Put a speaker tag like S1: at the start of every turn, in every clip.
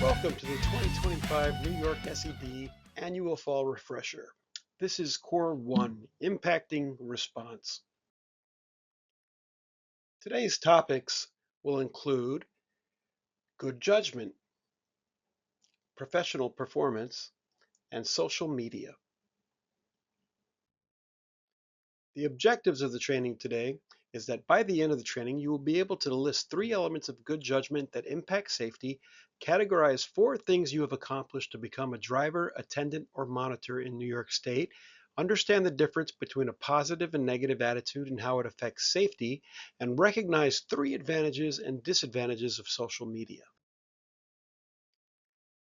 S1: Welcome to the 2025 New York SED Annual Fall Refresher. This is Core 1, Impacting Response. Today's topics will include good judgment, professional performance, and social media. The objectives of the training today is that by the end of the training, you will be able to list 3 elements of good judgment that impact safety, categorize 4 things you have accomplished to become a driver, attendant, or monitor in New York State, understand the difference between a positive and negative attitude and how it affects safety, and recognize 3 advantages and disadvantages of social media.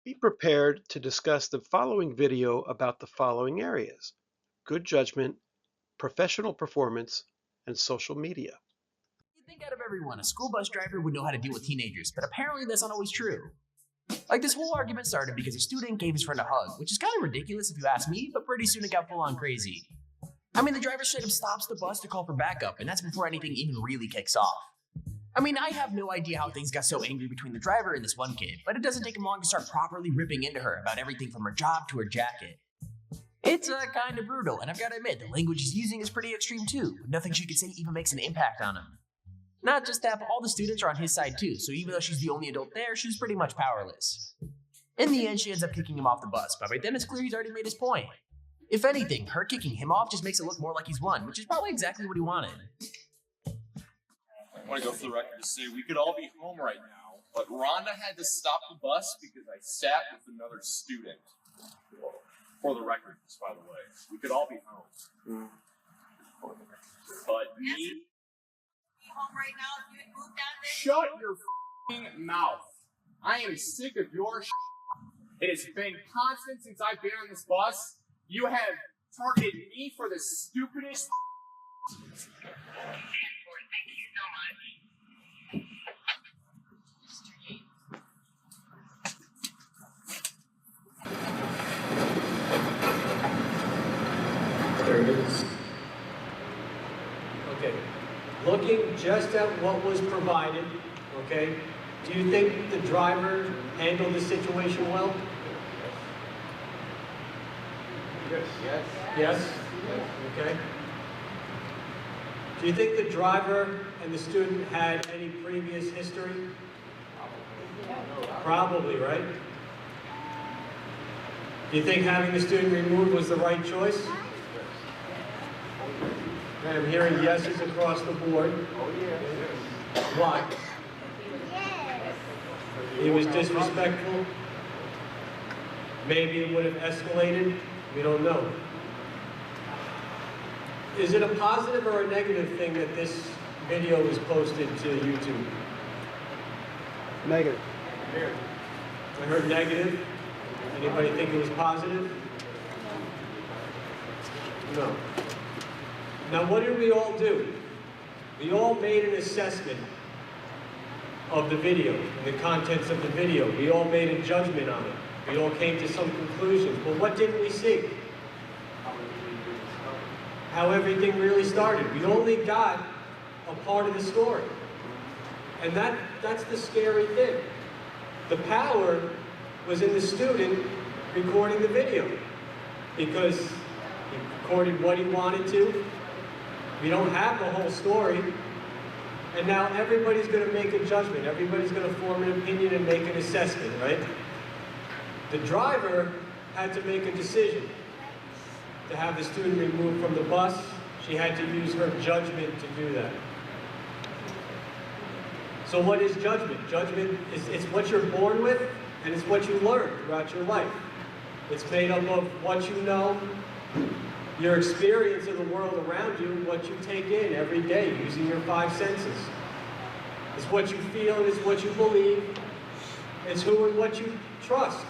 S1: Be prepared to discuss the following video about the following areas: good judgment, professional performance, and social media.
S2: You'd think out of everyone, a school bus driver would know how to deal with teenagers, but apparently that's not always true. Like, this whole argument started because a student gave his friend a hug, which is kind of ridiculous if you ask me, but pretty soon it got full on crazy. I mean, the driver straight up stops the bus to call for backup, and that's before anything even really kicks off. I mean, I have no idea how things got so angry between the driver and this one kid, but it doesn't take him long to start properly ripping into her about everything from her job to her jacket. It's kind of brutal, and I've got to admit, the language he's using is pretty extreme too. Nothing she could say even makes an impact on him. Not just that, but all the students are on his side too, so even though she's the only adult there, she's pretty much powerless. In the end, she ends up kicking him off the bus, but by then it's clear he's already made his point. If anything, her kicking him off just makes it look more like he's won, which is probably exactly what he wanted.
S3: I want to go for the record to say we could all be home right now, but Rhonda had to stop the bus because I sat with another student. For the record, by the way, we could all be home. But me,
S4: Be home right now if you had moved down there.
S3: shut your f***ing mouth. I am sick of your shit. It has been constant since I've been on this bus. You have targeted me for the stupidest.
S4: Thank you so much.
S5: There it is. Okay, looking just at what was provided, okay, do you think the driver handled the situation well?
S6: Yes. Yes.
S5: Yes? Okay. Do you think the driver and the student had any previous history? Probably, right? Do you think having the student removed was the right choice? And I'm hearing yeses across the board.
S6: Oh, yeah.
S5: Why? He was disrespectful. Maybe it would have escalated. We don't know. Is it a positive or a negative thing that this video was posted to YouTube?
S1: Negative.
S5: I heard negative. Anybody think it was positive? No. Now, what did we all do? We all made an assessment of the video, and the contents of the video. We all made a judgment on it. We all came to some conclusions. But what didn't we see? How everything really started. We only got a part of the story. And that's the scary thing. The power was in the student recording the video, because he recorded what he wanted to. We don't have the whole story. And now everybody's going to make a judgment. Everybody's going to form an opinion and make an assessment, right? The driver had to make a decision to have the student removed from the bus. She had to use her judgment to do that. So what is judgment? Judgment is it's what you're born with, and it's what you learn throughout your life. It's made up of what you know, your experience of the world around you, what you take in every day using your 5 senses. It's what you feel, and it's what you believe. It's who and what you trust.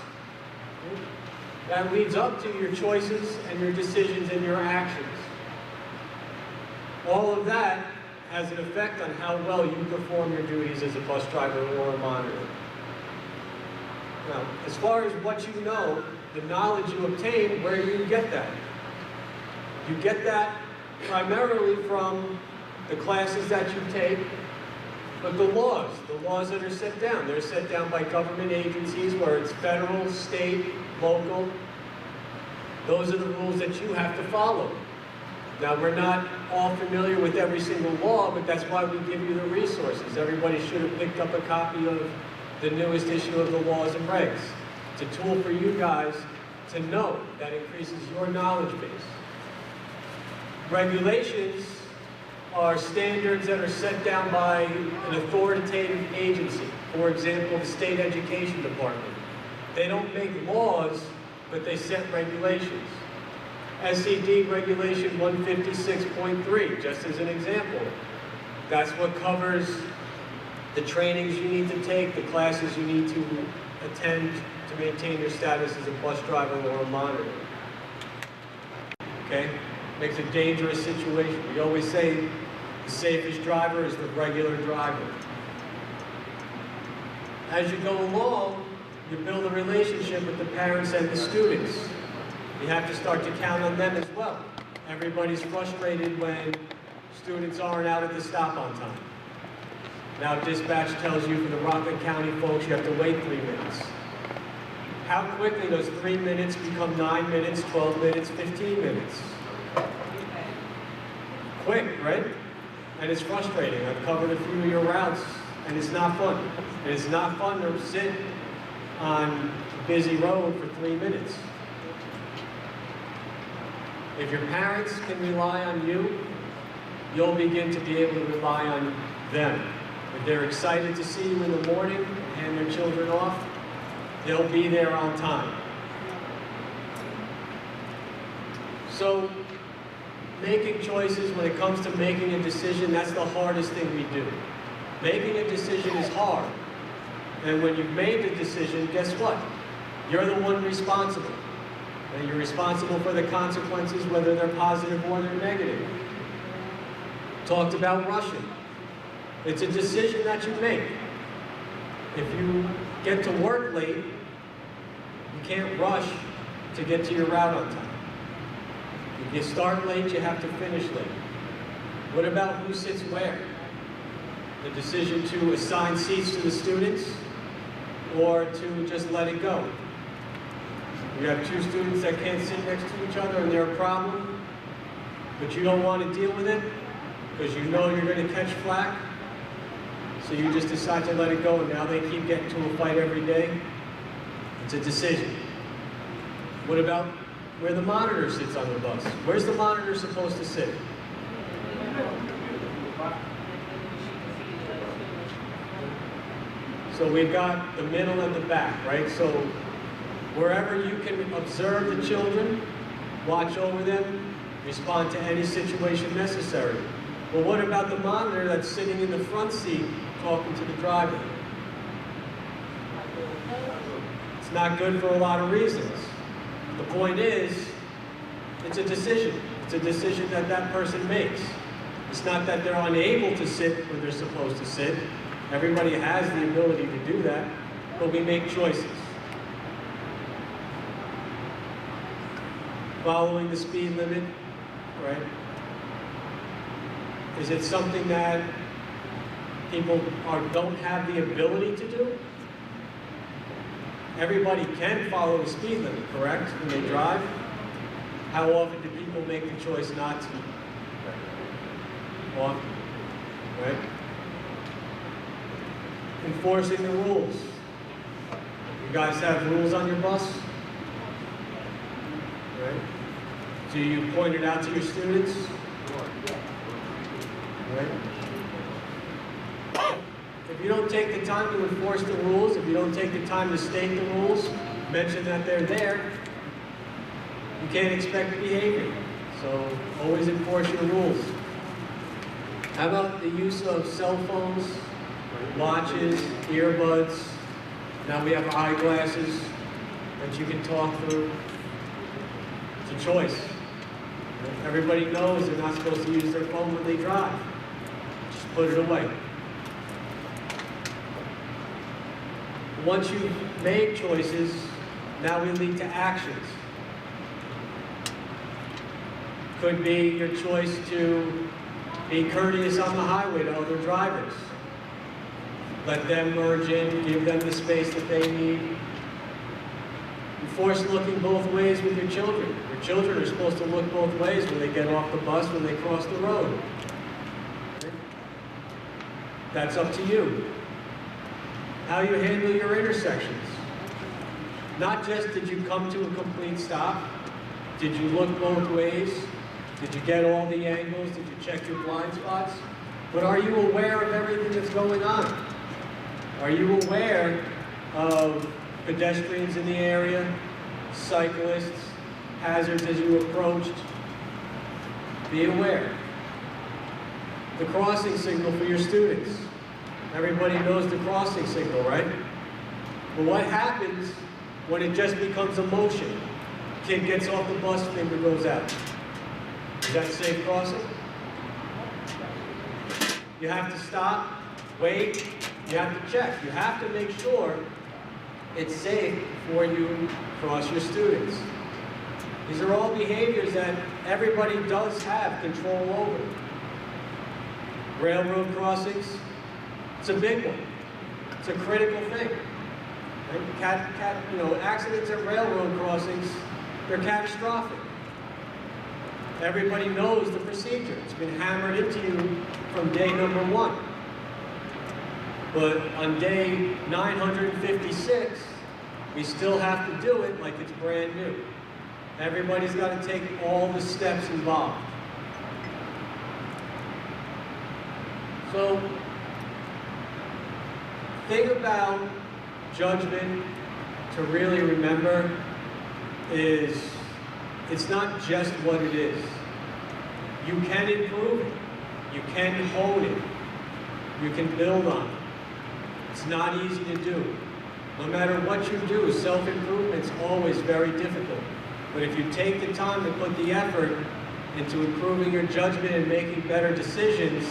S5: That leads up to your choices and your decisions and your actions. All of that has an effect on how well you perform your duties as a bus driver or a monitor. Now, as far as what you know, the knowledge you obtain, where do you get that? You get that primarily from the classes that you take, But the laws that are set down, they're set down by government agencies, where it's federal, state, local. Those are the rules that you have to follow. Now, we're not all familiar with every single law, but that's why we give you the resources. Everybody should have picked up a copy of the newest issue of the Laws and Regs. It's a tool for you guys to know. That increases your knowledge base. Regulations are standards that are set down by an authoritative agency. For example, the State Education Department. They don't make laws, but they set regulations. SED Regulation 156.3, just as an example. That's what covers the trainings you need to take, the classes you need to attend to maintain your status as a bus driver or a monitor. Okay? Makes a dangerous situation. We always say the safest driver is the regular driver. As you go along, you build a relationship with the parents and the students. You have to start to count on them as well. Everybody's frustrated when students aren't out at the stop on time. Now dispatch tells you for the Rockland County folks, you have to wait 3 minutes. How quickly does 3 minutes become 9 minutes, 12 minutes, 15 minutes? Quick, right? And it's frustrating. I've covered a few of your routes, and it's not fun. And it's not fun to sit on a busy road for 3 minutes. If your parents can rely on you, you'll begin to be able to rely on them. If they're excited to see you in the morning and hand their children off, they'll be there on time. So, making choices, when it comes to making a decision, that's the hardest thing we do. Making a decision is hard. And when you've made the decision, guess what? You're the one responsible. And you're responsible for the consequences, whether they're positive or they're negative. Talked about rushing. It's a decision that you make. If you get to work late, you can't rush to get to your route on time. If you start late, you have to finish late. What about who sits where? The decision to assign seats to the students or to just let it go. You have two students that can't sit next to each other and they're a problem, but you don't want to deal with it because you know you're going to catch flack. So you just decide to let it go, and now they keep getting to a fight every day. It's a decision. What about where the monitor sits on the bus? Where's the monitor supposed to sit? So we've got the middle and the back, right? So wherever you can observe the children, watch over them, respond to any situation necessary. Well, what about the monitor that's sitting in the front seat talking to the driver? It's not good for a lot of reasons. The point is, it's a decision. It's a decision that that person makes. It's not that they're unable to sit where they're supposed to sit. Everybody has the ability to do that, but we make choices. Following the speed limit, right? Is it something that people don't have the ability to do? Everybody can follow the speed limit, correct, when they drive? How often do people make the choice not to? Often, right? Enforcing the rules. You guys have rules on your bus? Right? Do you point it out to your students? Right? If you don't take the time to enforce the rules, if you don't take the time to state the rules, mention that they're there, you can't expect behavior. So always enforce your rules. How about the use of cell phones, watches, earbuds? Now we have eyeglasses that you can talk through. It's a choice. Everybody knows they're not supposed to use their phone when they drive. Just put it away. Once you've made choices, now we lead to actions. Could be your choice to be courteous on the highway to other drivers. Let them merge in, give them the space that they need. Enforce looking both ways with your children. Your children are supposed to look both ways when they get off the bus, when they cross the road. That's up to you. How you handle your intersections. Not just did you come to a complete stop, did you look both ways, did you get all the angles, did you check your blind spots, but are you aware of everything that's going on? Are you aware of pedestrians in the area, cyclists, hazards as you approached? Be aware. The crossing signal for your students. Everybody knows the crossing signal, right? But what happens when it just becomes a motion? Kid gets off the bus, finger goes out. Is that safe crossing? You have to stop, wait, you have to check. You have to make sure it's safe before you cross your students. These are all behaviors that everybody does have control over. Railroad crossings, it's a big one. It's a critical thing. Right? Accidents at railroad crossings, they're catastrophic. Everybody knows the procedure. It's been hammered into you from day number 1. But on day 956, we still have to do it like it's brand new. Everybody's got to take all the steps involved. So, thing about judgment to really remember is it's not just what it is. You can improve it. You can hone it. You can build on it. It's not easy to do. No matter what you do, self-improvement's always very difficult. But if you take the time to put the effort into improving your judgment and making better decisions,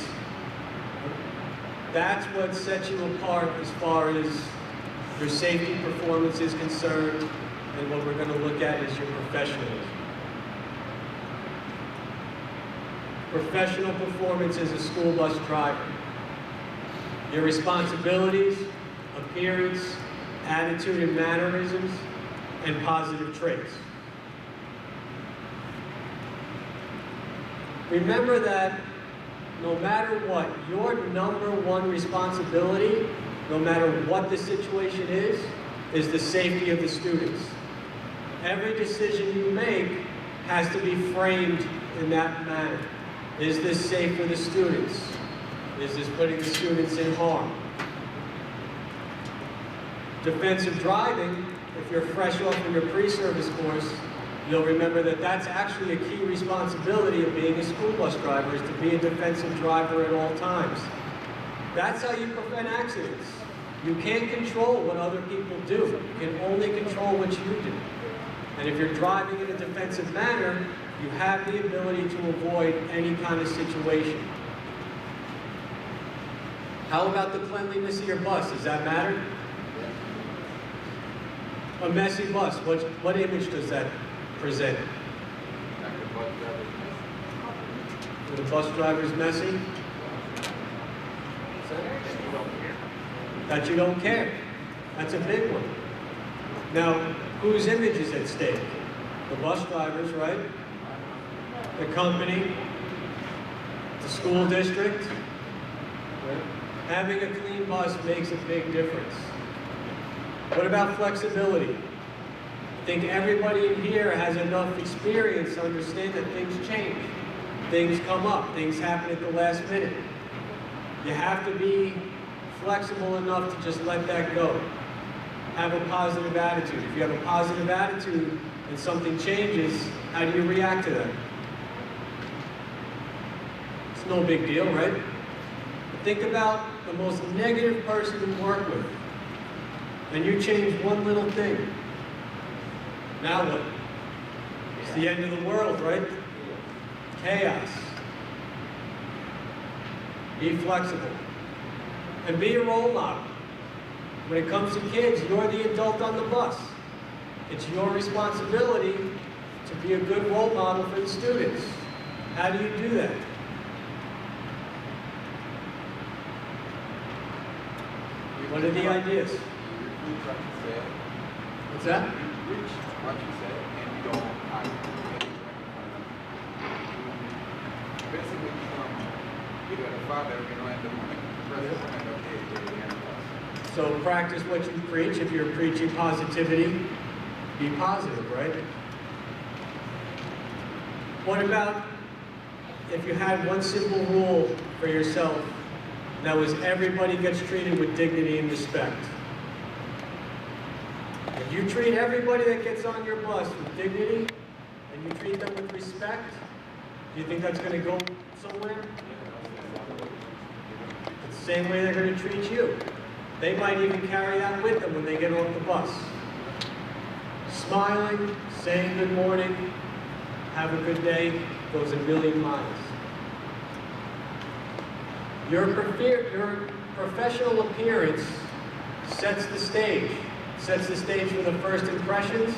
S5: that's what sets you apart as far as your safety performance is concerned, and what we're going to look at is your professionalism. Professional performance as a school bus driver. Your responsibilities, appearance, attitude and mannerisms, and positive traits. Remember that no matter what, your number one responsibility, no matter what the situation is the safety of the students. Every decision you make has to be framed in that manner. Is this safe for the students? Is this putting the students in harm? Defensive driving, if you're fresh off of your pre-service course, you'll remember that that's actually a key responsibility of being a school bus driver, is to be a defensive driver at all times. That's how you prevent accidents. You can't control what other people do. You can only control what you do. And if you're driving in a defensive manner, you have the ability to avoid any kind of situation. How about the cleanliness of your bus? Does that matter? A messy bus, what image does that present? The bus driver's messy? That you don't care. That's a big one. Now, whose image is at stake? The bus drivers, right? The company, the school district. Right? Having a clean bus makes a big difference. What about flexibility? I think everybody in here has enough experience to understand that things change. Things come up, things happen at the last minute. You have to be flexible enough to just let that go. Have a positive attitude. If you have a positive attitude and something changes, how do you react to that? It's no big deal, right? But think about the most negative person you work with, and you change one little thing. Now what? It's the end of the world, right? Chaos. Be flexible. And be a role model. When it comes to kids, you're the adult on the bus. It's your responsibility to be a good role model for the students. How do you do that? What are the ideas?
S6: You repeat what you said.
S5: What's that?
S6: You preach what you said, and you don't act anything. Basically, you are the father, you know, and the president of the
S5: So practice what you preach. If you're preaching positivity, be positive, right? What about if you had one simple rule for yourself, that was everybody gets treated with dignity and respect? If you treat everybody that gets on your bus with dignity, and you treat them with respect, do you think that's going to go somewhere? It's the same way they're going to treat you. They might even carry that with them when they get off the bus. Smiling, saying good morning, have a good day, goes a million miles. Your professional appearance sets the stage for the first impressions,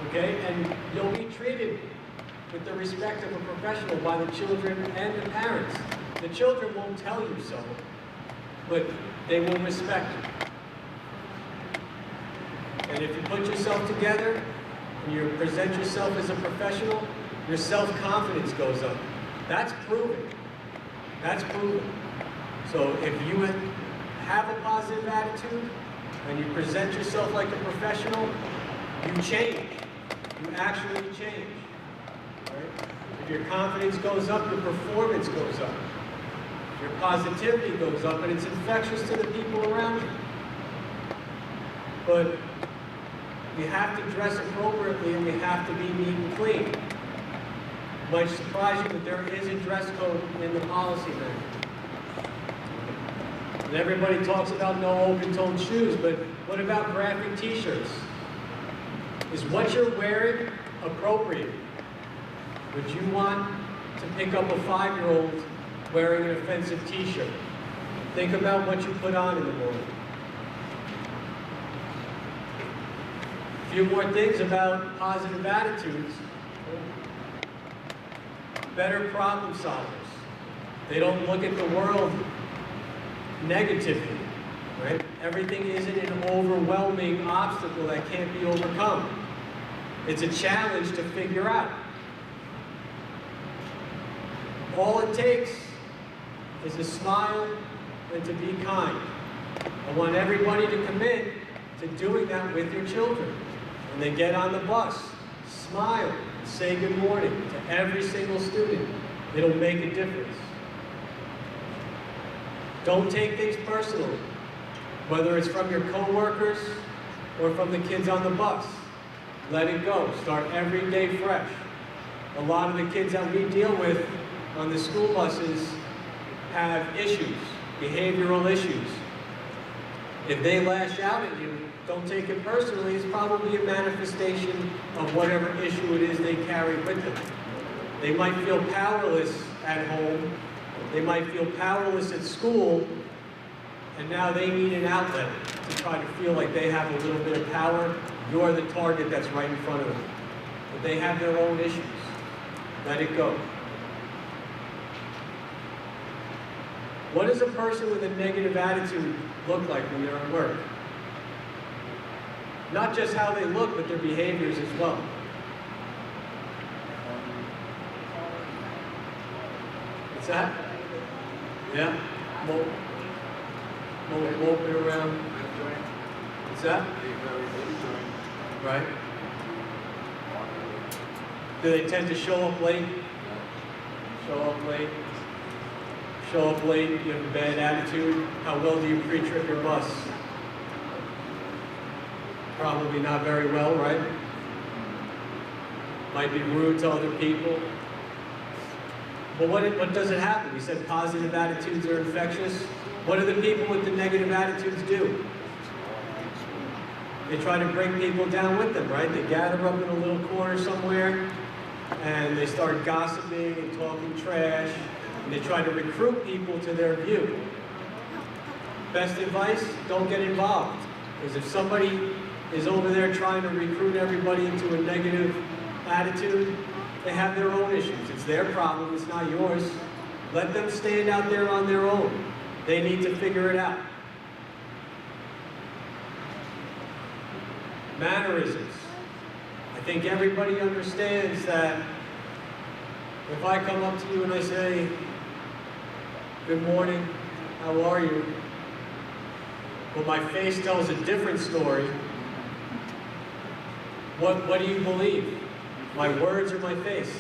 S5: okay? And you'll be treated with the respect of a professional by the children and the parents. The children won't tell you so, but they will respect you. And if you put yourself together and you present yourself as a professional, your self-confidence goes up. That's proven. That's proven. So if you have a positive attitude and you present yourself like a professional, you change. You actually change. Right? If your confidence goes up, your performance goes up. Your positivity goes up, and it's infectious to the people around you. But we have to dress appropriately, and we have to be neat and clean. It might surprise you, but there is a dress code in the policy manual. And everybody talks about no open-toed shoes, but what about graphic t-shirts? Is what you're wearing appropriate? Would you want to pick up a 5-year-old wearing an offensive t-shirt? Think about what you put on in the morning. A few more things about positive attitudes. Better problem solvers. They don't look at the world negatively, right? Everything isn't an overwhelming obstacle that can't be overcome. It's a challenge to figure out. All it takes is a smile and to be kind. I want everybody to commit to doing that with your children. When they get on the bus, smile and say good morning to every single student. It'll make a difference. Don't take things personally, whether it's from your coworkers or from the kids on the bus. Let it go. Start every day fresh. A lot of the kids that we deal with on the school buses have issues, behavioral issues. If they lash out at you, don't take it personally. It's probably a manifestation of whatever issue it is they carry with them. They might feel powerless at home. They might feel powerless at school, and now they need an outlet to try to feel like they have a little bit of power. You're the target that's right in front of them. But they have their own issues. Let it go. What does a person with a negative attitude look like when they're at work? Not just how they look, but their behaviors as well. What's that? Yeah? Moping around. What's that? Right? Do they tend to show up late? Show up late? Show up late, you have a bad attitude. How well do you pre-trip your bus? Probably not very well, right? Might be rude to other people. But what does it happen? We said positive attitudes are infectious. What do the people with the negative attitudes do? They try to bring people down with them, right? They gather up in a little corner somewhere, and they start gossiping and talking trash, and they try to recruit people to their view. Best advice, don't get involved. Because if somebody is over there trying to recruit everybody into a negative attitude, they have their own issues. It's their problem, it's not yours. Let them stand out there on their own. They need to figure it out. mannerisms. I think everybody understands that if I come up to you and I say, good morning, how are you? But my face tells a different story. What do you believe? My words or my face?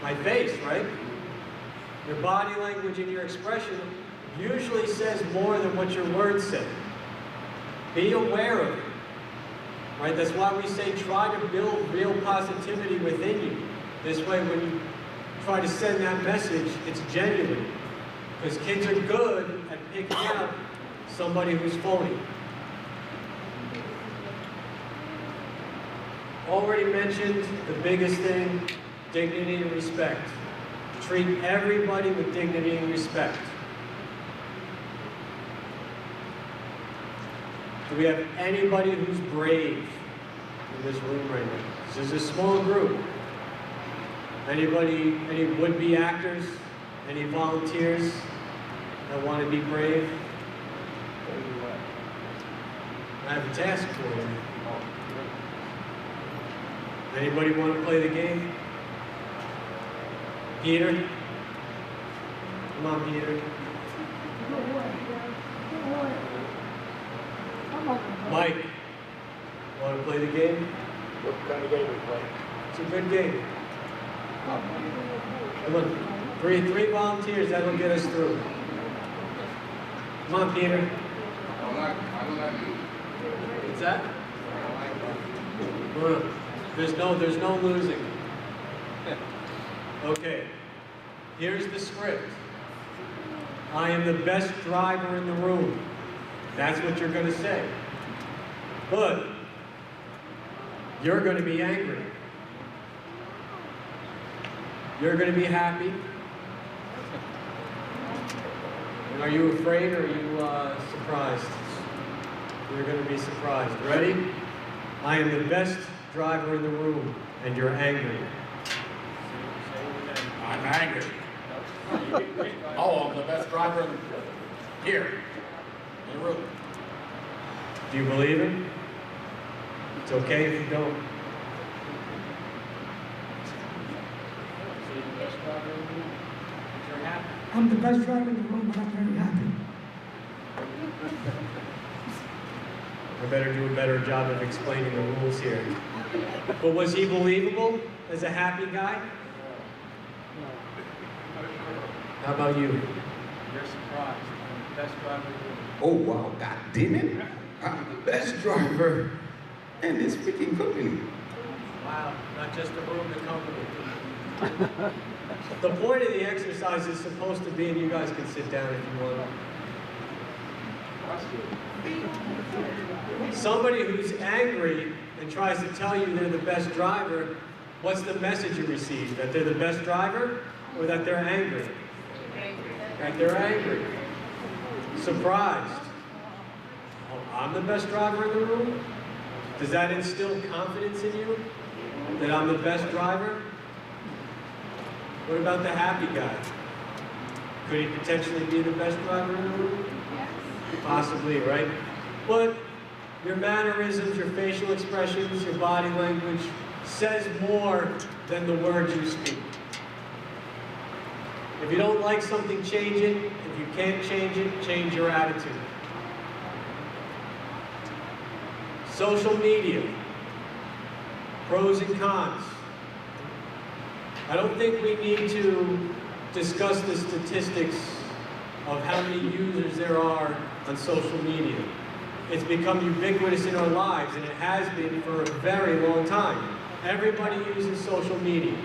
S5: My face, right? Your body language and your expression usually says more than what your words say. Be aware of it, right? That's why we say try to build real positivity within you. This way, when you try to send that message, it's genuine. Because kids are good at picking out somebody who's phony. Already mentioned the biggest thing, dignity and respect. Treat everybody with dignity and respect. Do we have anybody who's brave in this room right now? This is a small group. Anybody, any would-be actors? Any volunteers that want to be brave? I have a task for you. Anybody want to play the game? Peter? Come on, Peter. Mike, want to play the game?
S7: What kind of game we play?
S5: It's a good game. Come on, three volunteers, that'll get us through. Come on, Peter.
S6: I don't like you.
S5: What's that? There's no losing. Okay, here's the script. I am the best driver in the room. That's what you're going to say. But you're going to be angry. You're going to be happy. And are you afraid or are you surprised? You're going to be surprised. Ready? I am the best driver in the room, and you're angry.
S7: I'm angry. Oh, I'm the best driver here in the room.
S5: Do you believe him? It's okay if you don't.
S8: I'm the best driver in the room, but I'm very happy.
S5: I better do a better job of explaining the rules here. But was he believable as a happy guy? How about you?
S6: You're surprised. I'm the best driver in the room.
S9: Oh wow, God damn it. I'm the best driver in this freaking company.
S5: Wow, not just the room, the company. The point of the exercise is supposed to be, and you guys can sit down if you want. Somebody who's angry and tries to tell you they're the best driver, what's the message you receive? That they're the best driver or that they're angry? That they're angry. Surprised. Oh, I'm the best driver in the room? Does that instill confidence in you? That I'm the best driver? What about the happy guy? Could he potentially be the best driver in the room? Possibly, right? But your mannerisms, your facial expressions, your body language says more than the words you speak. If you don't like something, change it. If you can't change it, change your attitude. Social media, pros and cons. I don't think we need to discuss the statistics of how many users there are on social media. It's become ubiquitous in our lives, and it has been for a very long time. Everybody uses social media.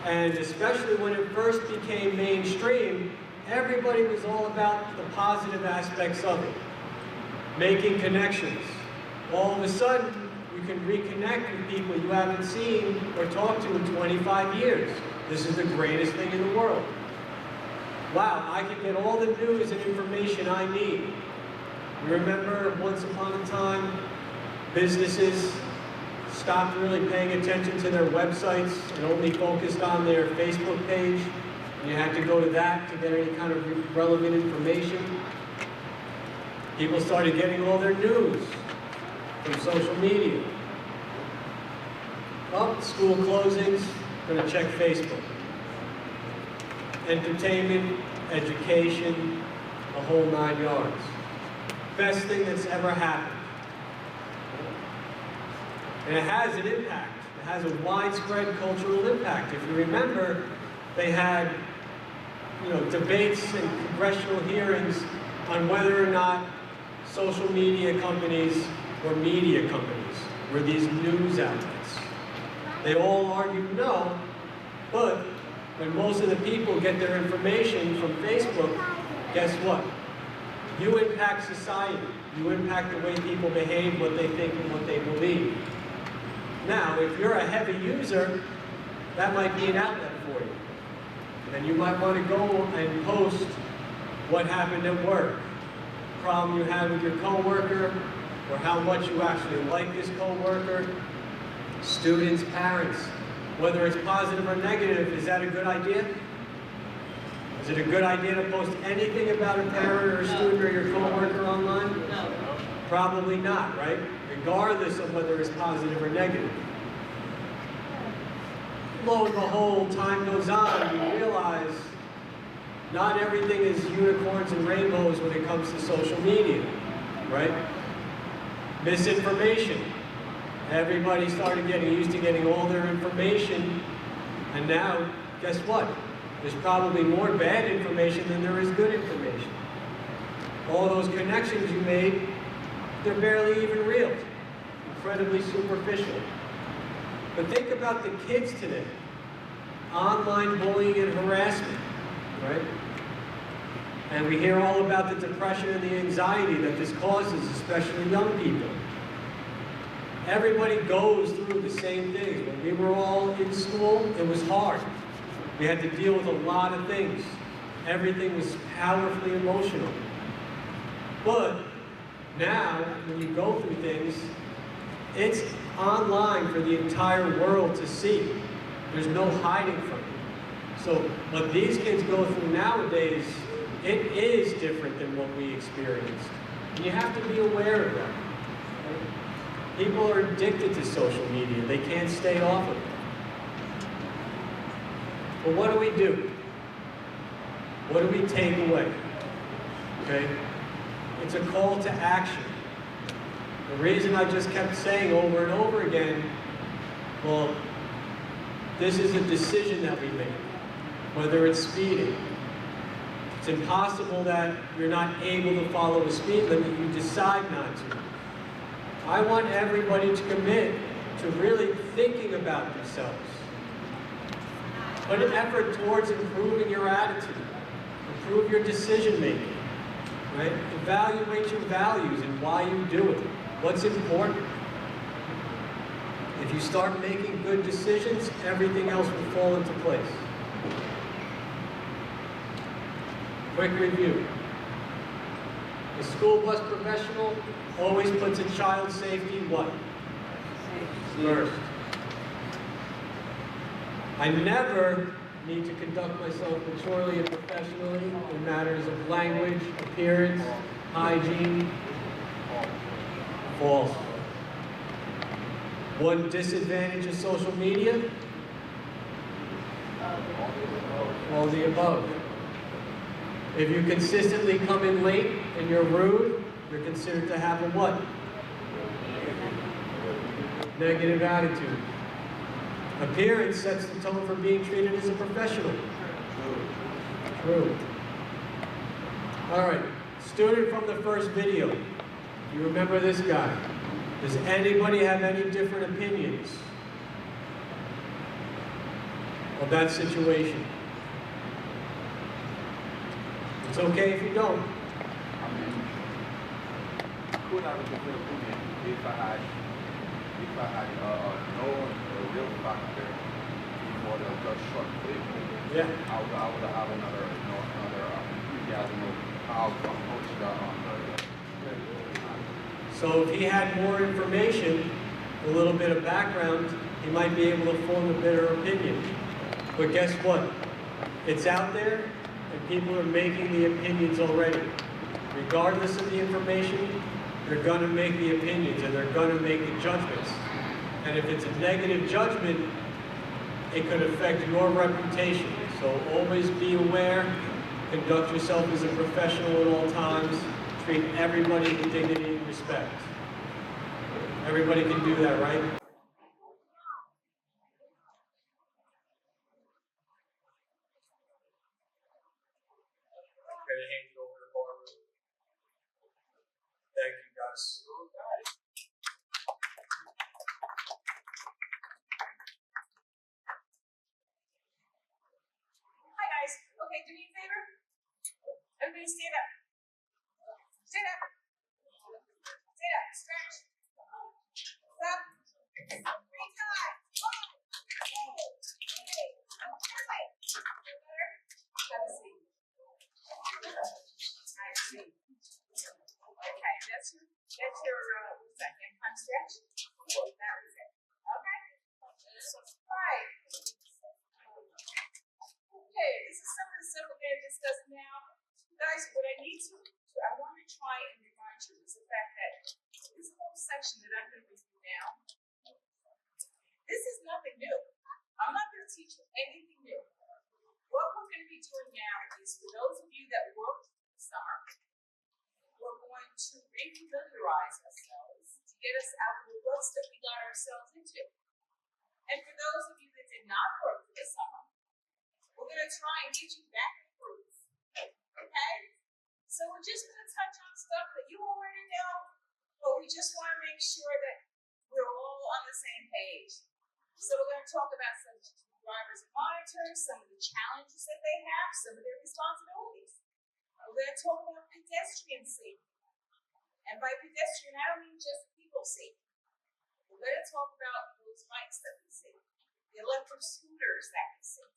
S5: And especially when it first became mainstream, everybody was all about the positive aspects of it. Making connections. All of a sudden, you can reconnect with people you haven't seen or talked to in 25 years. This is the greatest thing in the world. Wow, I can get all the news and information I need. You remember once upon a time, businesses stopped really paying attention to their websites and only focused on their Facebook page. And you had to go to that to get any kind of relevant information. People started getting all their news from social media. Well, school closings, gonna check Facebook. Entertainment, education, the whole 9 yards. Best thing that's ever happened. And it has an impact. It has a widespread cultural impact. If you remember, they had debates and congressional hearings on whether or not social media companies were media companies, were these news outlets. They all argued no, but when most of the people get their information from Facebook, guess what? You impact society. You impact the way people behave, what they think, and what they believe. Now, if you're a heavy user, that might be an outlet for you. And then you might want to go and post what happened at work, problem you had with your coworker, or how much you actually like this coworker. Students, parents, whether it's positive or negative, is that a good idea? Is it a good idea to post anything about a parent or a student or your coworker online?
S4: No.
S5: Probably not, right? Regardless of whether it's positive or negative. Lo and behold, time goes on, you realize not everything is unicorns and rainbows when it comes to social media, right? Misinformation. Everybody started getting used to getting all their information, and now, guess what? There's probably more bad information than there is good information. All those connections you made, they're barely even real. Incredibly superficial. But think about the kids today. Online bullying and harassment, right? And we hear all about the depression and the anxiety that this causes, especially young people. Everybody goes through the same things. When we were all in school, it was hard. We had to deal with a lot of things. Everything was powerfully emotional. But now, when you go through things, it's online for the entire world to see. There's no hiding from it. So what these kids go through nowadays, it is different than what we experienced. And you have to be aware of that. People are addicted to social media. They can't stay off of it. But what do we do? What do we take away? Okay? It's a call to action. The reason I just kept saying over and over again, well, this is a decision that we make, whether it's speeding. It's impossible that you're not able to follow a speed limit, you decide not to. I want everybody to commit to really thinking about themselves. Put an effort towards improving your attitude, improve your decision making, right? Evaluate your values and why you do it. What's important? If you start making good decisions, everything else will fall into place. Quick review. The school bus professional always puts a child safety what? First. I never need to conduct myself maturely and professionally in matters of language, appearance, hygiene. False. One disadvantage of social media? All the above. If you consistently come in late and you're rude, you're considered to have a what? Negative attitude. Appearance sets the tone for being treated as a professional. True. All right, student from the first video. You remember this guy. Does anybody have any different opinions of that situation? It's okay if you don't.
S6: I mean, could have a different opinion if I had known the real factor before the just short clip.
S5: Yeah.
S6: I would have another enthusiasm of how to approach that
S5: So if he had more information, a little bit of background, he might be able to form a better opinion. But guess what? It's out there, and people are making the opinions already. Regardless of the information, they're going to make the opinions and they're going to make the judgments. And if it's a negative judgment, it could affect your reputation. So always be aware, conduct yourself as a professional at all times, treat everybody with dignity and respect. Everybody can do that, right? Okay, hand it over to Barbara. Thank you, guys.
S4: Hi guys. Okay, do me a favor. Everybody stand up. Stand up. Stand up. Stretch. Stop. Breathe time. Okay. Have a seat. Okay, that's your second time stretch. That was it. Okay. Right. Okay, this is some of the stuff we're going to discuss now. Guys, what I want to try and remind you is the fact that this whole section that I'm going to review now, this is nothing new. I'm not going to teach you anything new. What we're going to be doing now is, for those of you that worked this summer, we're going to refamiliarize ourselves to get us out of the ruts that we got ourselves into. And for those of you that did not work this summer, we're going to try and get you back in the groove. Okay? So we're just going to touch on stuff that you already know, but we just want to make sure that we're all on the same page. So we're going to talk about some drivers and monitors, some of the challenges that they have, some of their responsibilities. We're going to talk about pedestrian safety. And by pedestrian, I don't mean just people safety. We're going to talk about those bikes that we see, the electric scooters that we see.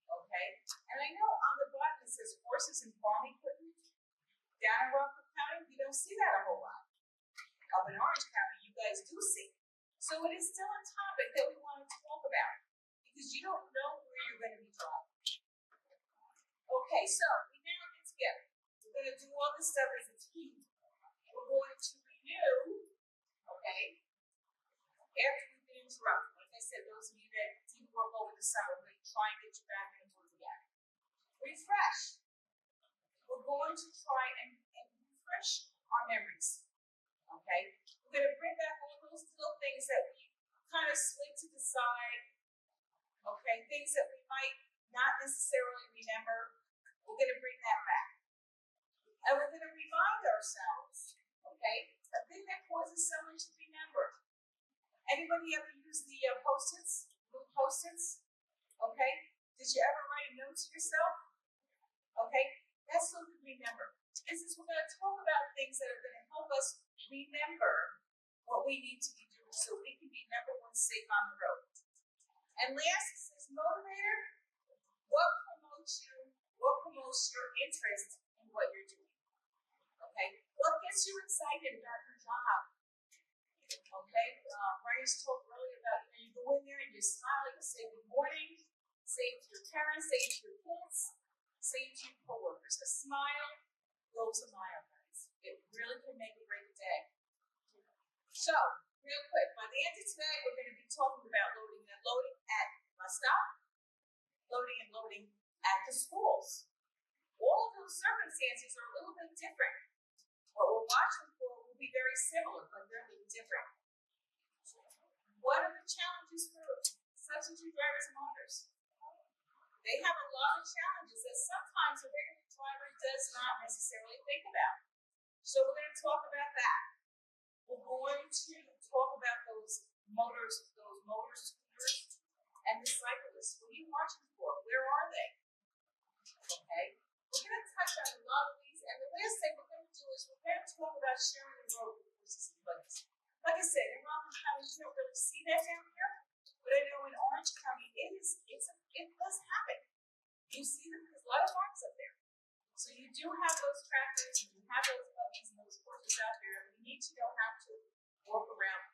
S4: Okay? And I know on the bottom it says horses and farm equipment. Down in Rockford County, we don't see that a whole lot. Up in Orange County, you guys do see. So it is still a topic that we want to talk about, because you don't know where you're going to be driving. Okay, so we now get together. We're going to do all this stuff as a team. We're going to renew, okay, after we've been interrupted. Like I said, those of you that didn't work over the summer, we're going to try and get you back in the groove again. Refresh. We're going to try and refresh our memories. Okay? We're going to bring back all those little things that we kind of slid to the side. Okay? Things that we might not necessarily remember. We're going to bring that back. And we're going to remind ourselves, okay, a thing that causes someone to remember. Anybody ever use the Post-its? Blue Post-its? Okay? Did you ever write a note to yourself? Okay? That's so we can remember. This is, we're going to talk about things that are going to help us remember what we need to be doing so we can be number one safe on the road. And last, it says motivator. What promotes you? What promotes your interest in what you're doing? Okay? What gets you excited about your job? Okay? Ryan's talked earlier about, you go in there and you smile, you say good morning, say it to your parents, say it to your kids, say it to your coworkers. A smile goes a mile, guys. It really can make or break a day. So, real quick, by the end of today, we're going to be talking about loading and unloading at bus stop, loading and loading at the schools. All of those circumstances are a little bit different. What we're watching for will be very similar, but they're a little different. What are the challenges for substitute drivers and monitors? They have a lot of challenges that sometimes a regular driver does not necessarily think about. So we're going to talk about that. We're going to talk about those motor scooters, and the cyclists. What are you watching for? Where are they? Okay? We're going to touch on a lot of these, and the last thing we're going to do is we're going to talk about sharing the road with horses and buggies. Like I said, in Rockland County, you don't really see that down here, but I know in Orange County, it does happen. You see them, there's a lot of farms up there. So you do have those tractors, and you have those buggies and those horses out there, and we need to know how to walk around.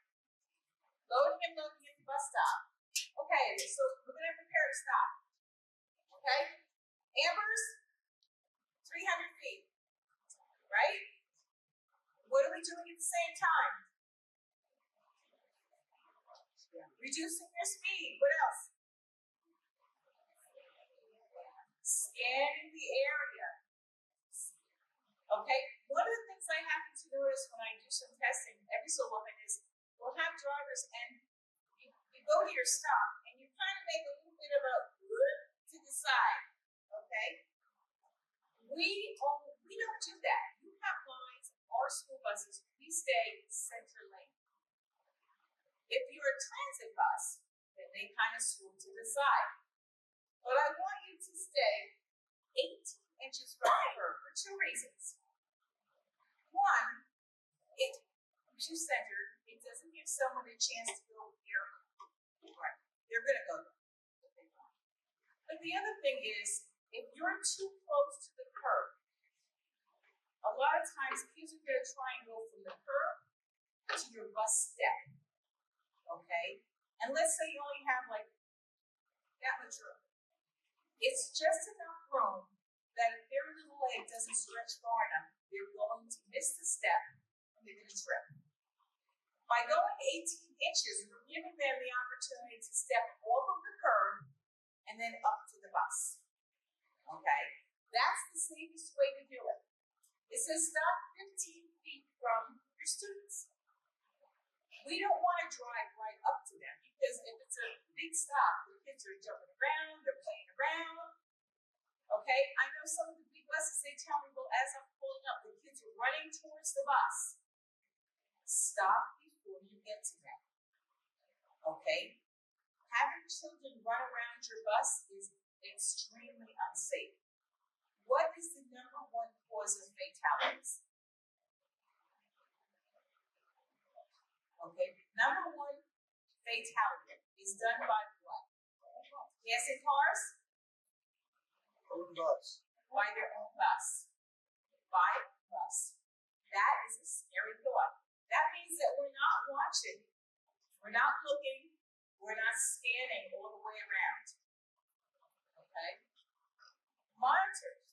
S4: Loading and loading at the bus stop. Okay, so we're going to prepare to stop. Okay? Amber's 300 feet. Right? What are we doing at the Reducing your speed. What else? Scanning the area. Okay? One of the things I happen to notice when I do some testing every so often is we'll have drivers and you go to your stop and you kind of make a little bit of a to the side. Okay? We don't do that. You have lines, our school buses, we stay center lane. If you're a transit bus, then they kind of swoop to the side. But I want you to stay 18 inches from the curb for two reasons. One, it keeps you centered. It doesn't give someone a chance to go here. Right. They're going to go there. But the other thing is, if you're too close to the curb, a lot of times kids are going to try and go from the curb to your bus step. Okay? And let's say you only have like that much room. It's just enough room that if their little leg doesn't stretch far enough, they're going to miss the step and they're going to trip. By going 18 inches, we're giving them the opportunity to step off of the curb and then up to the bus. Okay? That's the safest way to do it. It says stop 15 feet from your students. We don't want to drive right up to them because if it's a big stop, the kids are jumping around, they're playing around. Okay? I know some of the big buses, they tell me, well, as I'm pulling up, the kids are running towards the bus. Stop before you get to them. Okay? Having children run around your bus is extremely unsafe. What is the number one cause of fatalities? Okay, number one fatality is done by what? Gas in cars?
S1: Own bus.
S4: By their own bus. By bus. That is a scary thought. That means that we're not watching, we're not looking, we're not scanning all the way around. Okay? Monitor.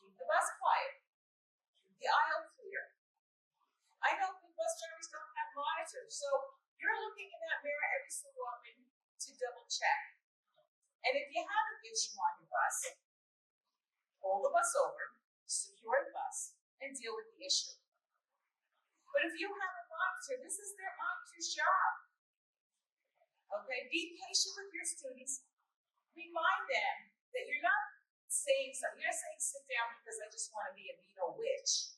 S4: Keep the bus quiet. Keep the aisle clear. I know the bus drivers don't have monitors, so you're looking in that mirror every so often to double check. And if you have an issue on your bus, pull the bus over, secure the bus, and deal with the issue. But if you have a monitor, this is their monitor's job. Okay, be patient with your students. Remind them that you're not saying something. You're not saying sit down because I just want to be a Beano witch.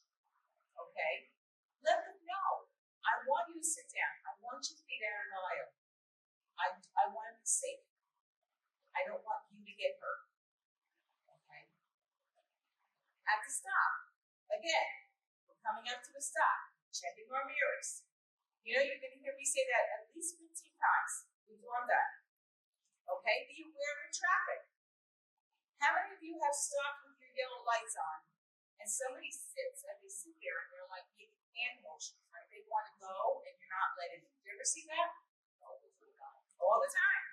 S4: Okay? Let them know. I want you to sit down. I want you to be down an aisle. I want to be safe. I don't want you to get hurt. Okay? At the stop, again, we're coming up to the stop, checking our mirrors. You know, you're going to hear me say that at least 15 times before I'm done. Okay? Be aware of traffic. How many of you have stopped with your yellow lights on and somebody sits and they sit there and they're like making hand motions, right? They want to go and you're not letting them. Do you ever see that? All the time.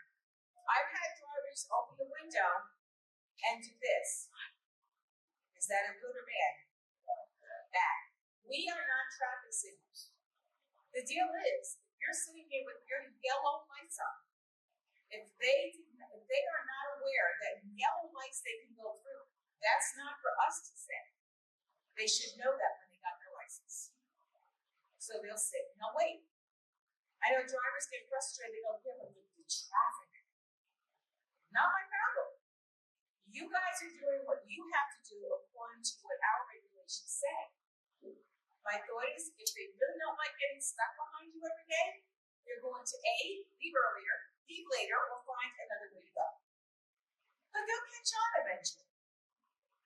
S4: I've had drivers open the window and do this. Is that a good or bad? Bad. We are not traffic signals. The deal is, if you're sitting here with your yellow lights on, if they are not aware that yellow lights they can go through, that's not for us to say. They should know that when they got their license. So they'll sit and they'll wait. I know drivers get frustrated, they go, yeah, but the traffic. Not my problem. You guys are doing what you have to do according to what our regulations say. My thought is, if they really don't like getting stuck behind you every day, they're going to A, leave earlier, leave later, or find another way to go. But they'll catch on eventually.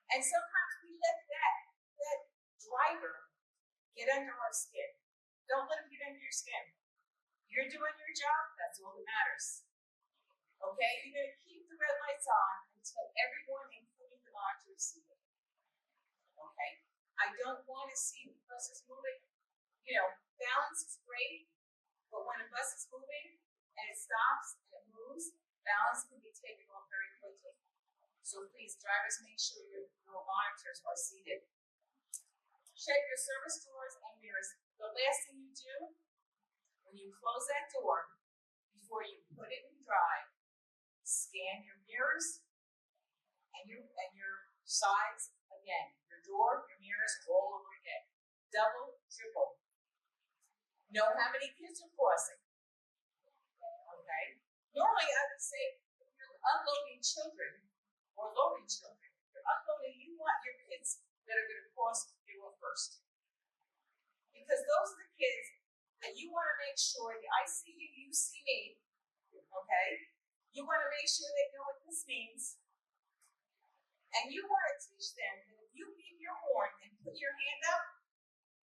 S4: And sometimes we let that driver get under our skin. Don't let them get under your skin. You're doing your job, that's all that matters. Okay? You're going to keep the red lights on until everyone, including the monitors, see it. Okay? I don't want to see buses moving. You know, balance is great, but when a bus is moving and it stops and it moves, balance can be taken off very quickly. So please, drivers, make sure your monitors are seated. Check your service doors and mirrors. The last thing you do when you close that door, before you scan your mirrors and your sides again. Your door, your mirrors, all over again. Double, triple. Know how many kids are crossing. Okay? Normally I would say if you're unloading children or loading children, if you're unloading, you want your kids that are going to cross the door first. Because those are the kids that you want to make sure the I see you see me. Okay? You want to make sure they know what this means. And you want to teach them that if you beat your horn and put your hand up,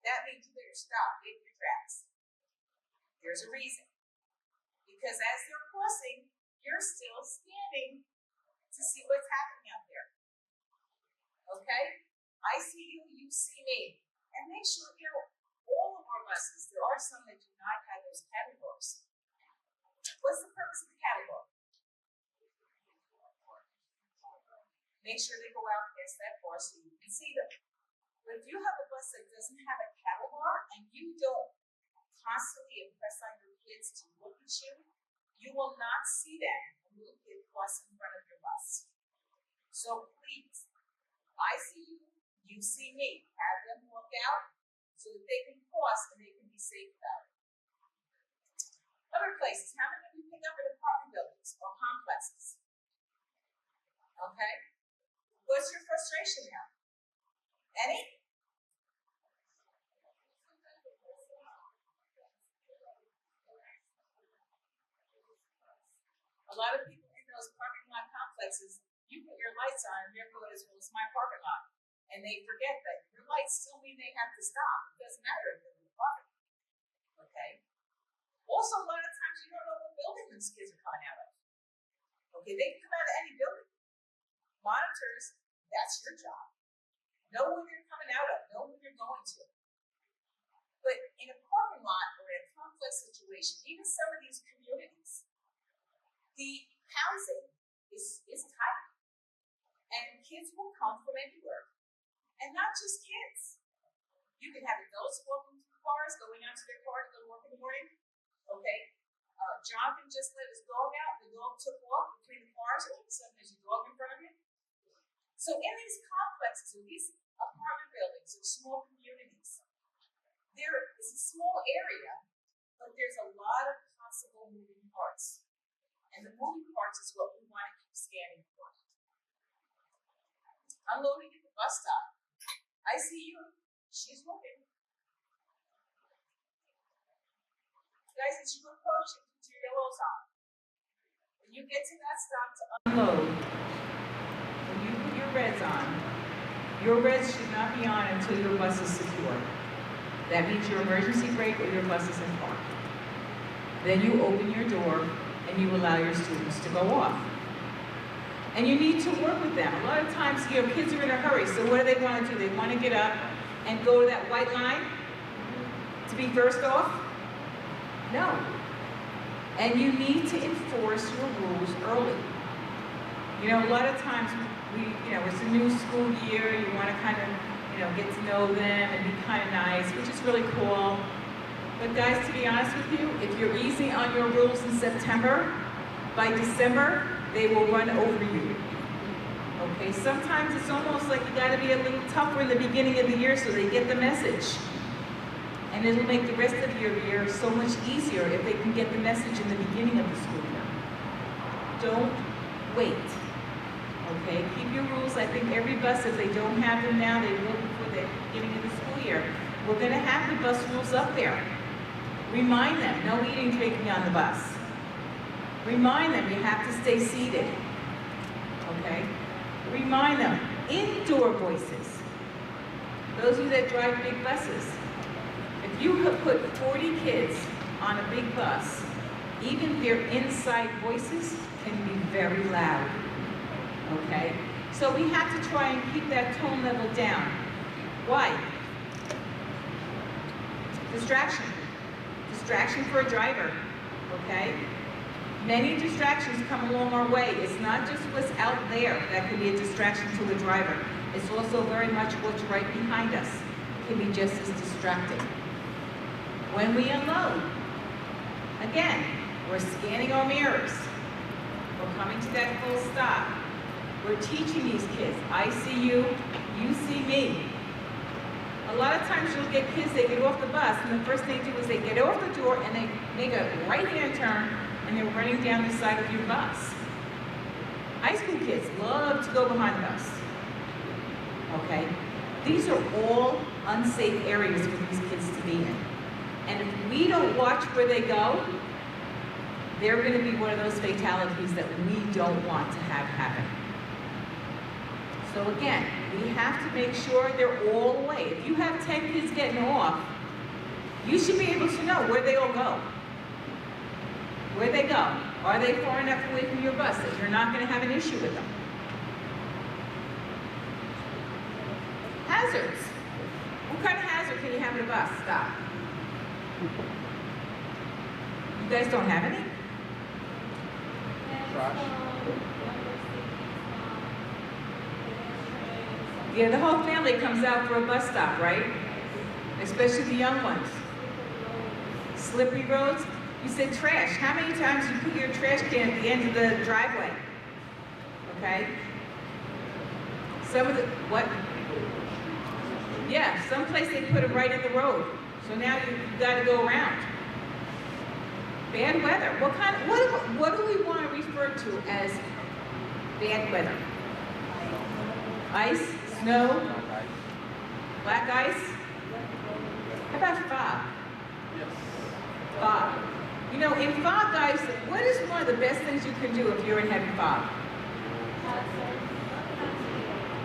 S4: that means you better stop in your tracks. There's a reason. Because as they're crossing, you're still standing to see what's happening out there. Okay? I see you, you see me. And make sure, all of our buses, there are some that do not have those categories. What's the purpose of the category? Make sure they go out past that bar so you can see them. But if you have a bus that doesn't have a cattle bar and you don't constantly impress on your kids to look at you, you will not see them when you get cross in front of your bus. So please, I see you, you see me. Have them walk out so that they can cross and they can be safe about it. Other places, how many of you pick up in apartment buildings or complexes? Okay? What's your frustration now? Any? A lot of people in those parking lot complexes, you put your lights on, and they're going as well as my parking lot. And they forget that your lights still mean they have to stop. It doesn't matter if they're in the parking lot. Okay? Also, a lot of times you don't know what building these kids are coming out of. Okay, they can come out of any building. Monitors, that's your job. Know where they're coming out of, know where they're going to. But in a parking lot or in a complex situation, even some of these communities, the housing is tight. And kids will come from anywhere. And not just kids. You can have adults walking through cars, going out to their car to go to work in the morning. Okay? Jonathan just let his dog out. The dog took off between the cars. All of a sudden, there's a dog in front of him. So in these complexes, or these apartment buildings, or small communities, there is a small area, but there's a lot of possible moving parts. And the moving parts is what we want to keep scanning for. Unloading at the bus stop. I see you. She's looking. Guys, as you approach it, put your yellows on. When you get to that stop to unload, when you put your reds on, your reds should not be on until your bus is secure. That means your emergency brake or your bus is in park. Then you open your door and you allow your students to go off. And you need to work with them. A lot of times, kids are in a hurry, so what do they want to do? They want to get up and go to that white line to be first off? No. And you need to enforce your rules early. A lot of times, it's a new school year, you want to kind of, get to know them and be kind of nice, which is really cool. But guys, to be honest with you, if you're easy on your rules in September, by December, they will run over you. Okay, sometimes it's almost like you gotta be a little tougher in the beginning of the year so they get the message. And it'll make the rest of your year so much easier if they can get the message in the beginning of the school year. Don't wait. Okay, keep your rules. I think every bus, if they don't have them now, they will before the beginning of the school year. We're gonna have the bus rules up there. Remind them, no eating, drinking on the bus. Remind them you have to stay seated. Okay? Remind them, indoor voices. Those of you that drive big buses, if you have put 40 kids on a big bus, even their inside voices can be very loud. Okay? So we have to try and keep that tone level down. Why? Distraction. Distraction for a driver. Okay? Many distractions come along our way. It's not just what's out there that can be a distraction to the driver. It's also very much what's right behind us. It can be just as distracting. When we unload, again, we're scanning our mirrors. We're coming to that full stop. We're teaching these kids. I see you, you see me. A lot of times you'll get kids, they get off the bus, and the first thing they do is they get off the door and they make a right-hand turn, and they're running down the side of your bus. High school kids love to go behind the bus. Okay? These are all unsafe areas for these kids to be in. And if we don't watch where they go, they're going to be one of those fatalities that we don't want to have happen. So again, we have to make sure they're all away. If you have 10 kids getting off, you should be able to know where they all go. Where they go. Are they far enough away from your bus that you're not going to have an issue with them? Hazards. What kind of hazard can you have in a bus? Stop. You guys don't have any? Yeah, the whole family comes out for a bus stop, right? Especially the young ones. Slippery roads. You said trash. How many times you put your trash can at the end of the driveway? Okay? Some of the, what? Yeah, someplace they put them right in the road. So now you've got to go around. Bad weather. What do we want to refer to as bad weather? Ice, snow, black ice? How about fog? Fog. You know, in fog, guys, what is one of the best things you can do if you're in heavy fog?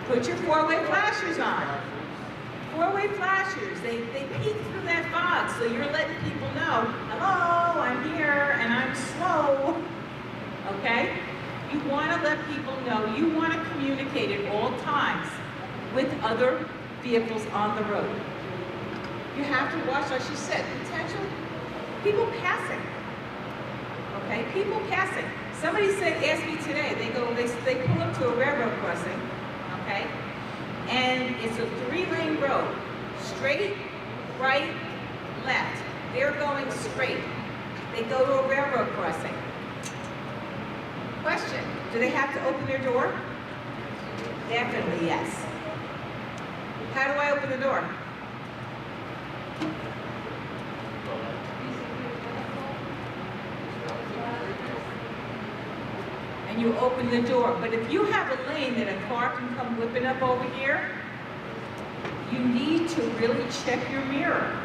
S4: Put your four-way flashers on. Four-way flashers, they peek through that fog, so you're letting people know, hello, I'm here, and I'm slow, okay? You want to let people know, you want to communicate at all times with other vehicles on the road. You have to watch, like she said, potential people passing, okay? People passing. Somebody said, asked me today, they pull up to a railroad crossing, okay? And it's a 3-lane road, straight, right, left. They're going straight. They go to a railroad crossing. Question, do they have to open their door? Definitely yes. How do I open the door? And you open the door. But if you have a lane that a car can come whipping up over here, you need to really check your mirror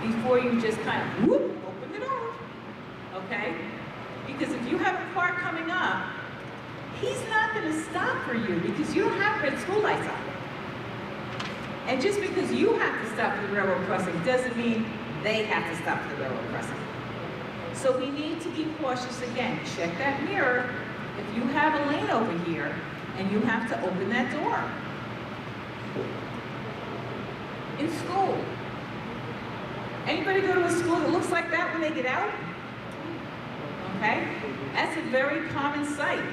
S4: before you just kind of whoop, open the door. Okay? Because if you have a car coming up, he's not going to stop for you because you don't have red school lights on. And just because you have to stop for the railroad crossing doesn't mean they have to stop for the railroad crossing. So we need to be cautious again. Check that mirror. If you have a lane over here and you have to open that door. In school. Anybody go to a school that looks like that when they get out? Okay? That's a very common sight.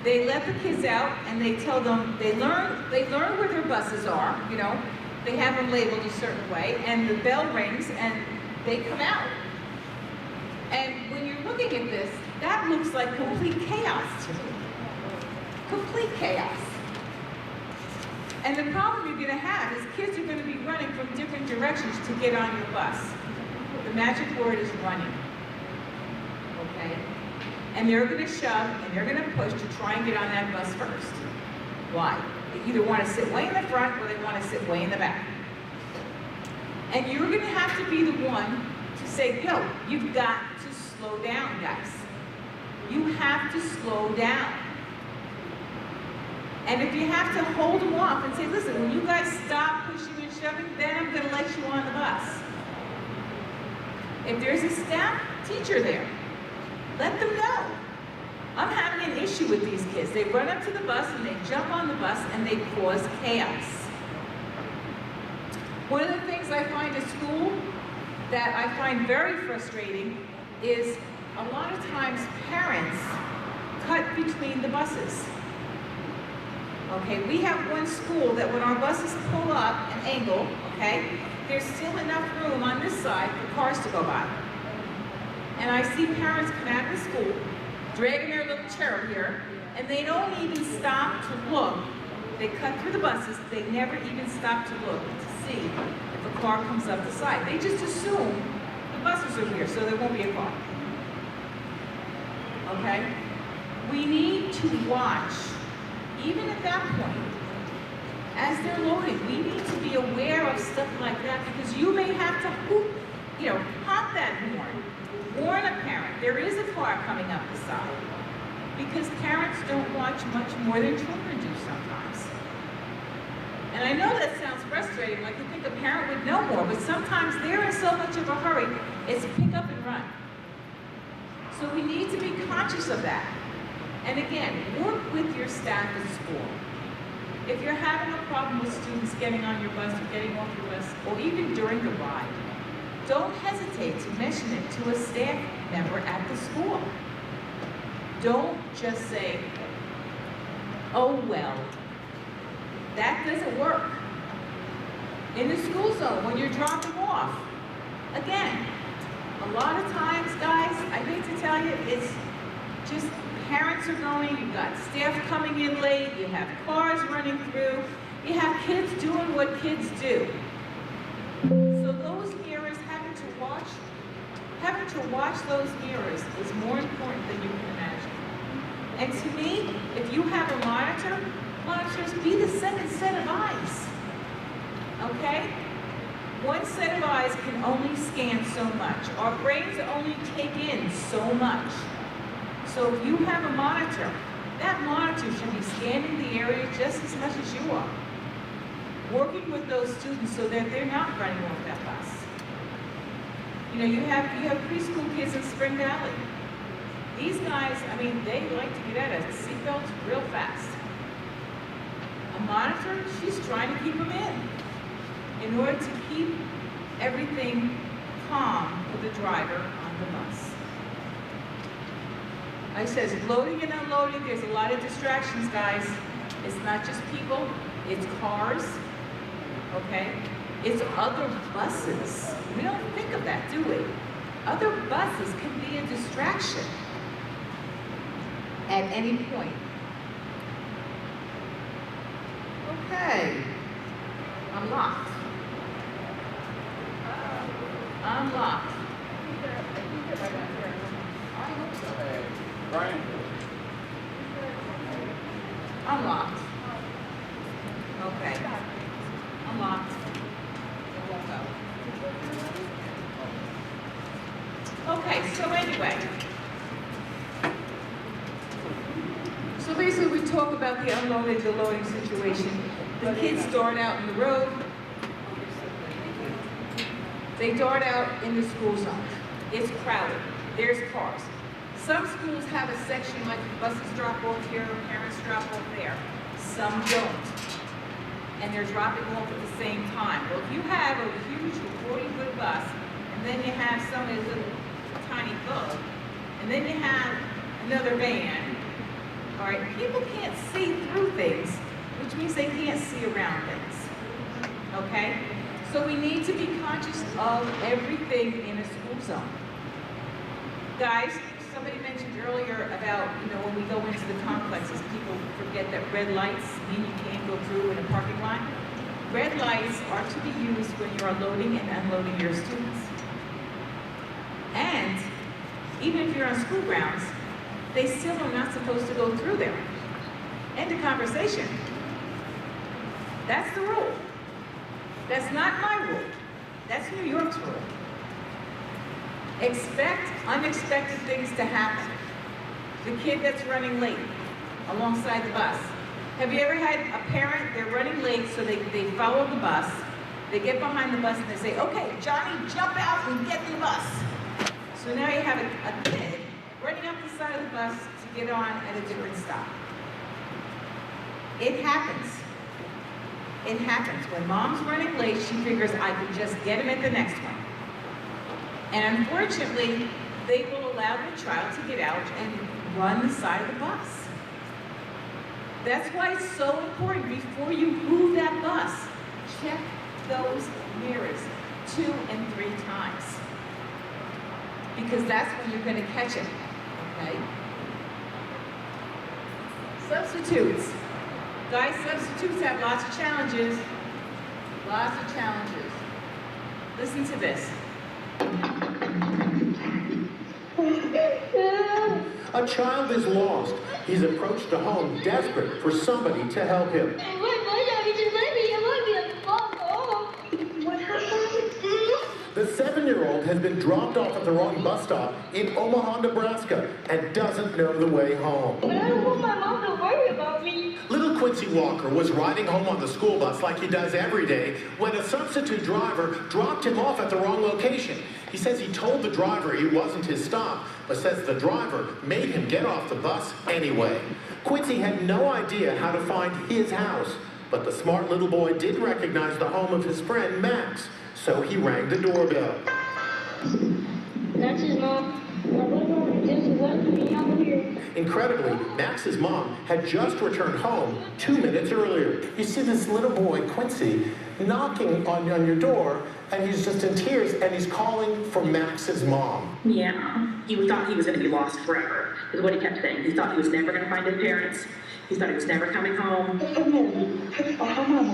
S4: They let the kids out and they tell them, they learn where their buses are, you know. They have them labeled a certain way and the bell rings and they come out. And when you're looking at this, that looks like complete chaos to me. Complete chaos. And the problem you're going to have is kids are going to be running from different directions to get on your bus. The magic word is running. Okay? And they're going to shove and they're going to push to try and get on that bus first. Why? They either want to sit way in the front or they want to sit way in the back. And you're going to have to be the one to say, yo, you've got to slow down, guys. You have to slow down. And if you have to hold them off and say, listen, when you guys stop pushing and shoving, then I'm going to let you on the bus. If there's a staff teacher there, let them know. I'm having an issue with these kids. They run up to the bus and they jump on the bus and they cause chaos. One of the things I find at school that I find very frustrating is a lot of times parents cut between the buses. Okay, we have one school that when our buses pull up an angle, okay, there's still enough room on this side for cars to go by. And I see parents come out of the school dragging their little cherub here, and they don't even stop to look. They cut through the buses, they never even stop to look to see if a car comes up the side. They just assume the buses are here, so there won't be a car. Okay? We need to watch, even at that point, as they're loading. We need to be aware of stuff like that because you may have to honk that horn, warn a parent, there is a car coming up the side. Because parents don't watch much more than children do sometimes. And I know that sounds frustrating, like you think a parent would know more, but sometimes they're in so much of a hurry, it's pick up and run. So we need to be conscious of that. And again, work with your staff at school. If you're having a problem with students getting on your bus or getting off your bus, or even during the ride, don't hesitate to mention it to a staff member at the school. Don't just say, oh well. That doesn't work. In the school zone, when you're dropping off, again, a lot of times, guys, I hate to tell you, it's just parents are going, you've got staff coming in late, you have cars running through, you have kids doing what kids do. So those mirrors, having to watch those mirrors is more important than you can imagine. And to me, if you have a monitor, monitors be the second set of eyes, okay? One set of eyes can only scan so much. Our brains only take in so much. So if you have a monitor, that monitor should be scanning the area just as much as you are. Working with those students so that they're not running off that bus. You know, you have preschool kids in Spring Valley. These guys, I mean, they like to get out of seatbelts real fast. A monitor, she's trying to keep them in order to keep everything calm for the driver on the bus. I says loading and unloading, there's a lot of distractions, guys. It's not just people, it's cars, okay? It's other buses. We don't think of that, do we? Other buses can be a distraction at any point. Okay, I'm locked. I'm locked. I hope so.
S6: Brian?
S4: I'm locked. Okay. I'm locked. It won't go. Okay, so anyway. So basically we talk about the unloading, the loading situation. The kids dart out in the road. They dart out in the school zone. It's crowded. There's cars. Some schools have a section like buses drop off here, parents drop off there. Some don't. And they're dropping off at the same time. Well, if you have a huge 40-foot bus, and then you have somebody's little tiny bug, and then you have another van, all right, people can't see through things, which means they can't see around things, okay? So we need to be conscious of everything in a school zone. Guys, somebody mentioned earlier about, when we go into the complexes, people forget that red lights mean you can't go through in a parking lot. Red lights are to be used when you are loading and unloading your students. And even if you're on school grounds, they still are not supposed to go through there. End of conversation. That's the rule. That's not my rule. That's New York's rule. Expect unexpected things to happen. The kid that's running late alongside the bus. Have you ever had a parent, they're running late, so they follow the bus, they get behind the bus and they say, okay, Johnny, jump out and get in the bus. So now you have a kid running up the side of the bus to get on at a different stop. It happens. It happens. When mom's running late, she figures I can just get him at the next one. And unfortunately, they will allow the child to get out and run the side of the bus. That's why it's so important before you move that bus, check those mirrors 2 and 3 times. Because that's when you're going to catch it, okay? Substitutes. Guys, substitutes have lots of challenges. Lots of challenges. Listen to this.
S10: A child is lost. He's approached a home desperate for somebody to help him. The 7-year-old has been dropped off at the wrong bus stop in Omaha, Nebraska, and doesn't know the way home.
S8: But I don't want my mom to worry about me.
S10: Little Quincy Walker was riding home on the school bus like he does every day when a substitute driver dropped him off at the wrong location. He says he told the driver it wasn't his stop, but says the driver made him get off the bus anyway. Quincy had no idea how to find his house, but the smart little boy did recognize the home of his friend Max, so he rang the doorbell.
S8: That's his mom.
S10: Incredibly, Max's mom had just returned home 2 minutes earlier. You see this little boy, Quincy, knocking on your door, and he's just in tears, and he's calling for Max's mom.
S11: Yeah, he thought he was going to be lost forever, is what he kept saying. He thought he was never going to find his parents. He thought he was never coming home.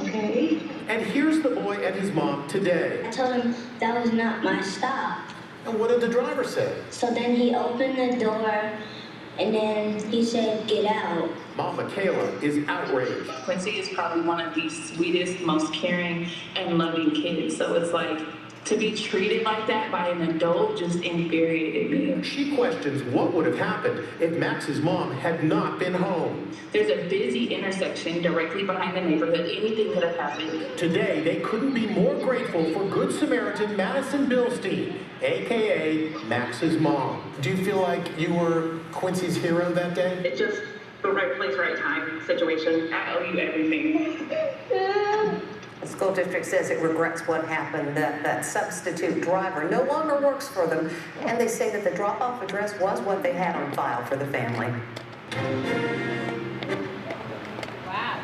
S8: Okay.
S10: And here's the boy and his mom today.
S8: I told him that was not my stop.
S10: And what did the driver say?
S8: So then he opened the door, and then he said, "Get out."
S10: Mom Michaela is outraged.
S11: Quincy is probably one of the sweetest, most caring, and loving kids. So it's like, to be treated like that by an adult just infuriated me.
S10: She questions what would have happened if Max's mom had not been home.
S11: There's a busy intersection directly behind the neighborhood. Anything could have happened.
S10: Today, they couldn't be more grateful for Good Samaritan Madison Bilstein, a.k.a. Max's mom. Do you feel like you were Quincy's hero that day?
S11: It's just the right place, right time situation. I owe you everything.
S12: The school district says it regrets what happened, that substitute driver no longer works for them, and they say that the drop-off address was what they had on file for the family.
S4: Wow.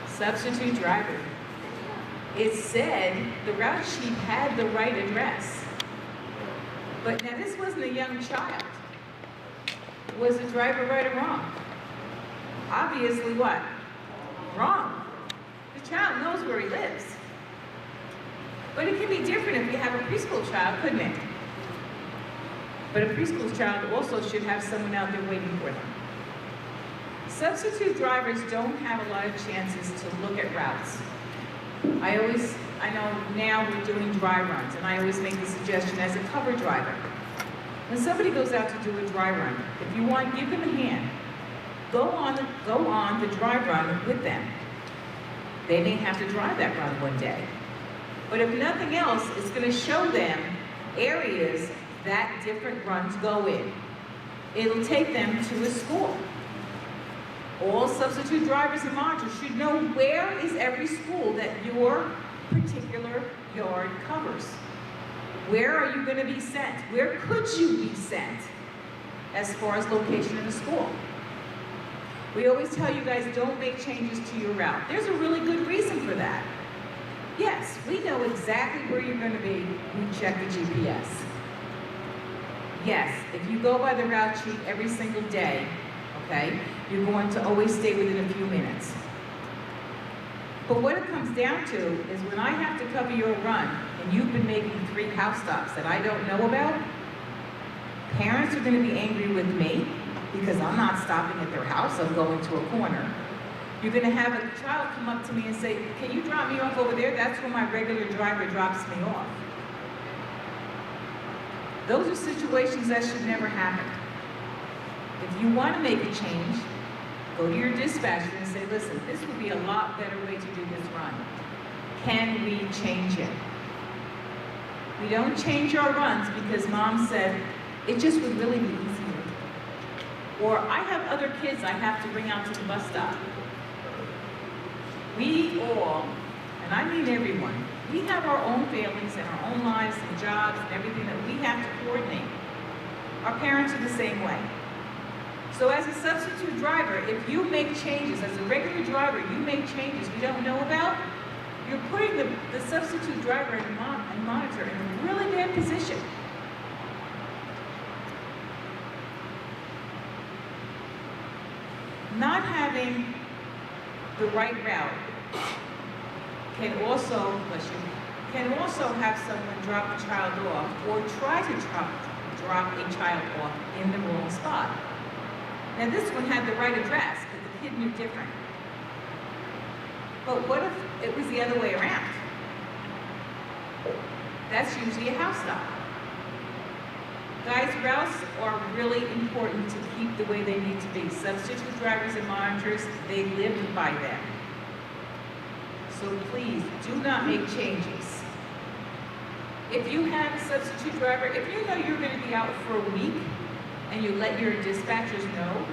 S4: Substitute driver. It said the route sheet had the right address. But now this wasn't a young child. Was the driver right or wrong? Obviously what? Wrong. The child knows where he lives. But it can be different if you have a preschool child, couldn't it? But a preschool child also should have someone out there waiting for them. Substitute drivers don't have a lot of chances to look at routes. I know now we're doing dry runs, and I always make the suggestion as a cover driver. When somebody goes out to do a dry run, if you want, give them a hand. Go on the dry run with them. They may have to drive that run one day. But if nothing else, it's going to show them areas that different runs go in. It'll take them to a school. All substitute drivers and monitors should know where is every school that your particular yard covers. Where are you going to be sent? Where could you be sent as far as location in a school? We always tell you guys, don't make changes to your route. There's a really good reason for that. Yes, we know exactly where you're going to be when you check the GPS. Yes, if you go by the route sheet every single day, okay, you're going to always stay within a few minutes. But what it comes down to is when I have to cover your run and you've been making 3 house stops that I don't know about, parents are going to be angry with me because I'm not stopping at their house, I'm going to a corner. You're going to have a child come up to me and say, "Can you drop me off over there?" That's where my regular driver drops me off. Those are situations that should never happen. If you want to make a change, go to your dispatcher and say, "Listen, this would be a lot better way to do this run. Can we change it?" We don't change our runs because mom said, it just would really be easier. Or I have other kids I have to bring out to the bus stop. We all, and I mean everyone, we have our own families and our own lives and jobs and everything that we have to coordinate. Our parents are the same way. So as a substitute driver, if you make changes, as a regular driver, you make changes we don't know about, you're putting the substitute driver and monitor in a really bad position. Not having the right route can also, have someone drop a child off or try to drop a child off in the wrong spot. Now this one had the right address, but the kid knew different. But what if it was the other way around? That's usually a house stop. Guys, routes are really important to keep the way they need to be. Substitute drivers and monitors, they live by them. So please, do not make changes. If you have a substitute driver, if you know you're going to be out for a week and you let your dispatchers know,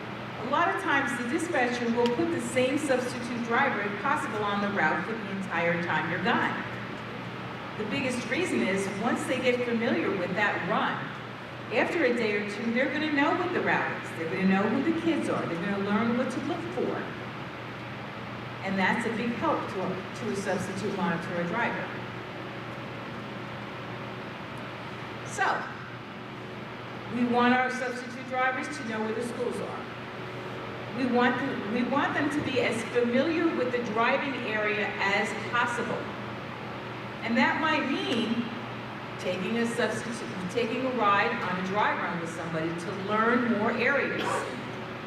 S4: a lot of times the dispatcher will put the same substitute driver, if possible, on the route for the entire time you're gone. The biggest reason is once they get familiar with that run, after a day or two, they're going to know what the route is. They're going to know who the kids are. They're going to learn what to look for. And that's a big help to a substitute monitor or driver. So, we want our substitute drivers to know where the schools are. We want them to be as familiar with the driving area as possible. And that might mean taking a ride on a dry run with somebody to learn more areas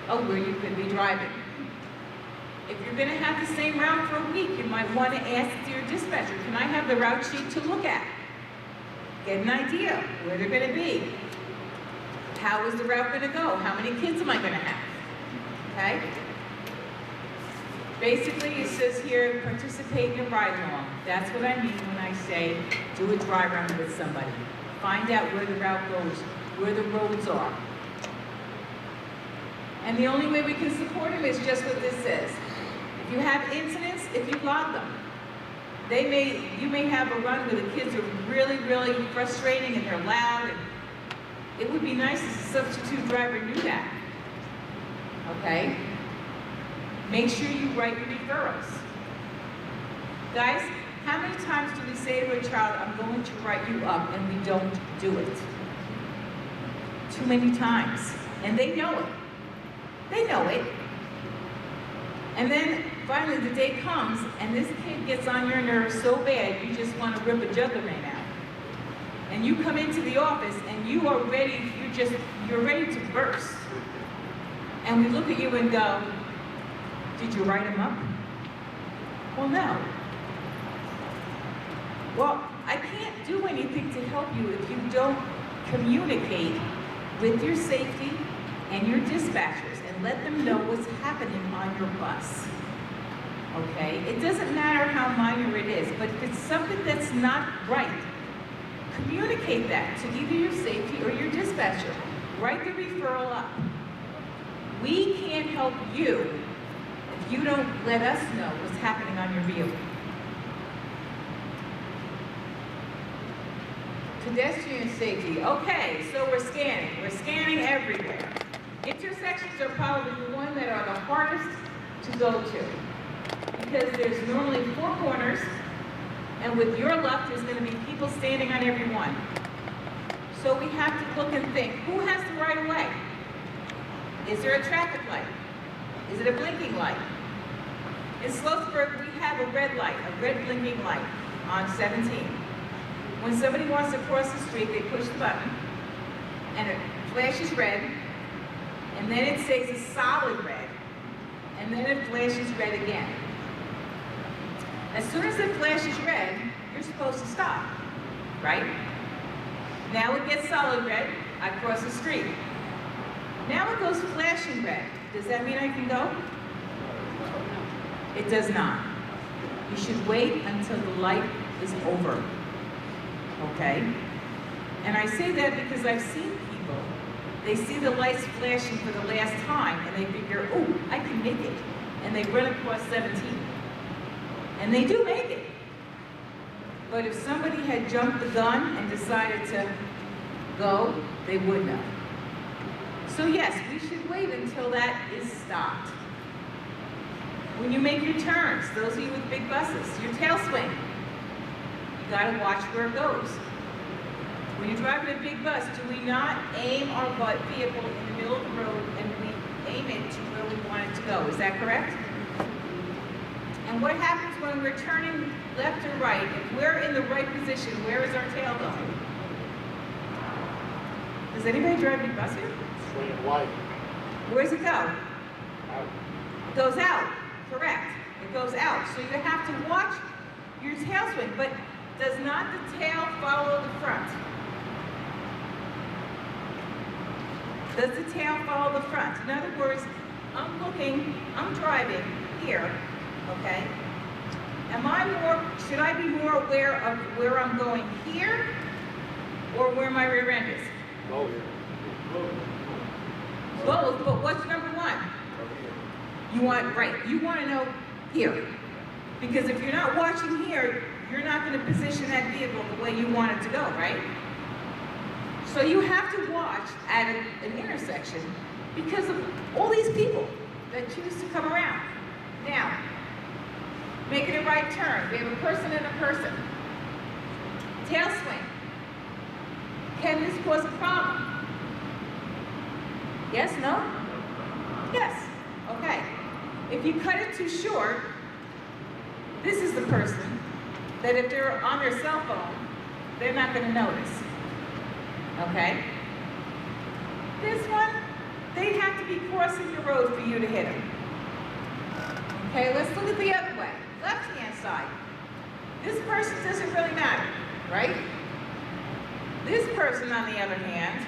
S4: of where you could be driving. If you're going to have the same route for a week, you might want to ask your dispatcher, can I have the route sheet to look at? Get an idea where they're going to be. How is the route going to go? How many kids am I going to have? Okay? Basically, it says here, participate in a ride along. That's what I mean when I say do a dry run with somebody. Find out where the route goes, where the roads are. And the only way we can support them is just what this says. If you have incidents, if you log them, you may have a run where the kids are really, really frustrating and they're loud. And it would be nice if a substitute driver knew that. Okay? Make sure you write your referrals. Guys, how many times do we say to a child, I'm going to write you up, and we don't do it? Too many times. And they know it. They know it. And then finally the day comes and this kid gets on your nerves so bad you just want to rip a jugular vein out. And you come into the office and you are ready, you're ready to burst. And we look at you and go, did you write him up? Well, no. Well, I can't do anything to help you if you don't communicate with your safety and your dispatchers and let them know what's happening on your bus. Okay? It doesn't matter how minor it is, but if it's something that's not right, communicate that to either your safety or your dispatcher. Write the referral up. We can't help you if you don't let us know what's happening on your vehicle. Pedestrian safety. Okay, so we're scanning. We're scanning everywhere. Intersections are probably the one that are the hardest to go to because there's normally 4 corners, and with your luck, there's going to be people standing on every one. So we have to look and think, who has the right of way? Is there a traffic light? Is it a blinking light? In Sloatsburg, we have a red light, a red blinking light on 17. When somebody wants to cross the street, they push the button, and it flashes red, and then it says a solid red, and then it flashes red again. As soon as it flashes red, you're supposed to stop, right? Now it gets solid red, I cross the street. Now it goes flashing red. Does that mean I can go? It does not. You should wait until the light is over, okay? And I say that because I've seen people, they see the lights flashing for the last time and they figure, oh, I can make it. And they run across 17. And they do make it. But if somebody had jumped the gun and decided to go, they wouldn't have. So yes, we should wait until that is stopped. When you make your turns, those of you with big buses, your tail swing, you gotta watch where it goes. When you're driving a big bus, do we not aim our vehicle in the middle of the road and we aim it to where we want it to go? go, is that correct? And what happens when we're turning left or right? If we're in the right position, where is our tail going? Does anybody drive any bus here?
S7: Swing white.
S4: Where does it go?
S7: Out.
S4: It goes out, correct. It goes out. So you have to watch your tail swing, but does not the tail follow the front? Does the tail follow the front? In other words, I'm driving here, okay? Should I be more aware of where I'm going here or where my rear end is?
S7: Both.
S4: Both, but what's number one? You want to know here. Because if you're not watching here, you're not going to position that vehicle the way you want it to go, right? So you have to watch at an intersection because of all these people that choose to come around. Now, making a right turn, we have a person and a person. Tail swing. Can this cause a problem? Yes, no? Yes, okay. If you cut it too short, this is the person that if they're on their cell phone, they're not going to notice. Okay? This one, they have to be crossing the road for you to hit them. Okay, let's look at the other way. Left-hand side. This person doesn't really matter, right? This person, on the other hand,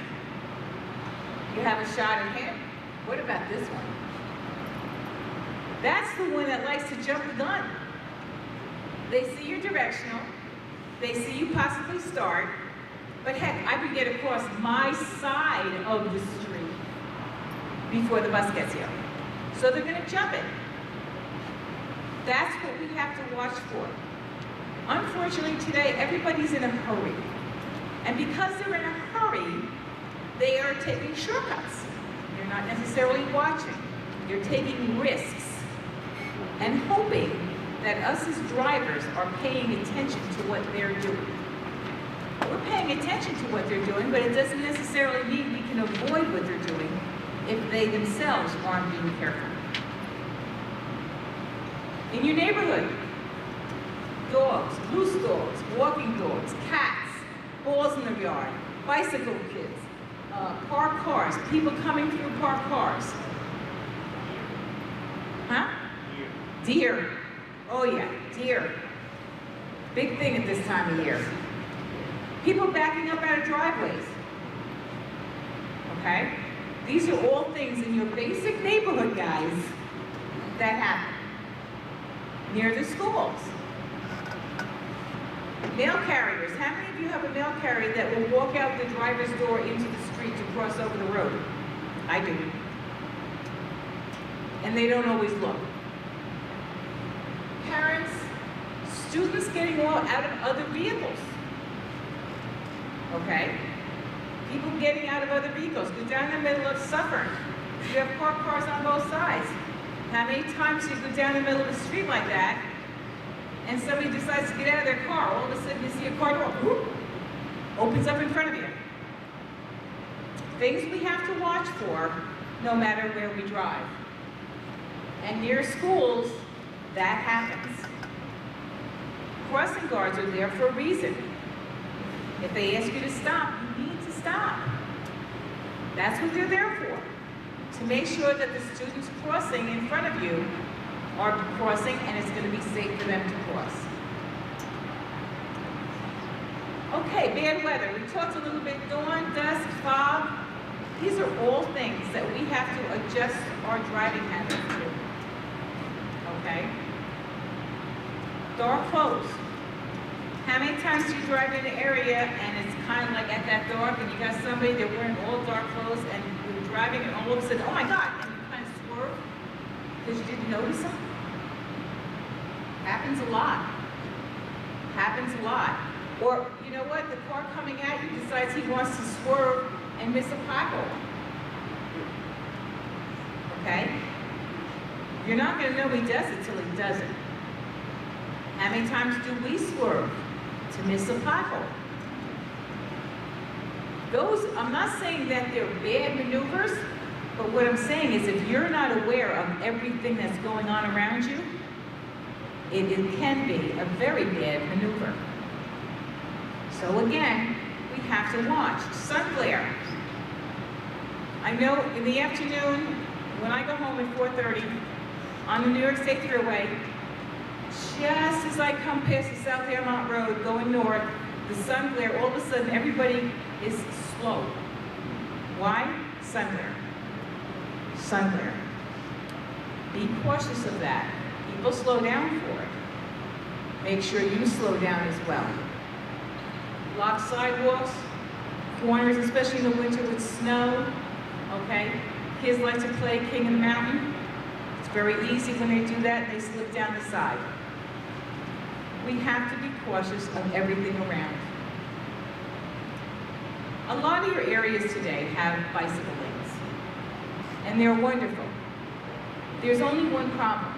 S4: you have a shot at him. What about this one? That's the one that likes to jump the gun. They see your directional, they see you possibly start, but heck, I could get across my side of the street before the bus gets here. So they're gonna jump it. That's what we have to watch for. Unfortunately today, everybody's in a hurry. And because they're in a hurry, they are taking shortcuts. They're not necessarily watching. They're taking risks and hoping that us as drivers are paying attention to what they're doing. We're paying attention to what they're doing, but it doesn't necessarily mean we can avoid what they're doing if they themselves aren't being careful. In your neighborhood, dogs, loose dogs, walking dogs, cats, balls in the yard, bicycle kids, parked cars, people coming through parked cars. Huh? Deer. Oh yeah, deer. Big thing at this time of year. People backing up out of driveways. Okay? These are all things in your basic neighborhood, guys, that happen. Near the schools. Mail carriers. How many of you have a mail carrier that will walk out the driver's door into the street to cross over the road? I do. And they don't always look. Parents, students getting out of other vehicles. Okay? People getting out of other vehicles. Go down the middle of Suffern. You have parked cars on both sides. How many times do you go down the middle of the street like that, and somebody decides to get out of their car, all of a sudden you see a car door, whoop, opens up in front of you. Things we have to watch for no matter where we drive. And near schools, that happens. Crossing guards are there for a reason. If they ask you to stop, you need to stop. That's what they're there for. To make sure that the students crossing in front of you are crossing and it's going to be safe for them to cross. Okay, bad weather. We talked a little bit, dawn, dusk, fog. These are all things that we have to adjust our driving habits to. Okay? Dark clothes. How many times do you drive in an area and it's kind of like at that dark and you got somebody, they're wearing all dark clothes and you're driving and all of a sudden, oh my God, and you kind of swerve because you didn't notice them? Happens a lot. Happens a lot. Or, you know what, the car coming at you decides he wants to swerve and miss a pothole. Okay? You're not going to know he does it till he does it. How many times do we swerve to miss a pothole? Those, I'm not saying that they're bad maneuvers, But what I'm saying is if you're not aware of everything that's going on around you, it can be a very bad maneuver. So again, we have to watch. Sun glare. I know in the afternoon, when I go home at 4:30 on the New York State Thruway, just as I come past the South Airmont Road going north, the sun glare, all of a sudden everybody is slow. Why? Sun glare. Sun glare. Be cautious of that. People slow down for it. Make sure you slow down as well. Block sidewalks, corners, especially in the winter with snow, okay? Kids like to play king of the mountain. It's very easy when they do that, they slip down the side. We have to be cautious of everything around. A lot of your areas today have bicycle lanes, and they're wonderful. There's only one problem.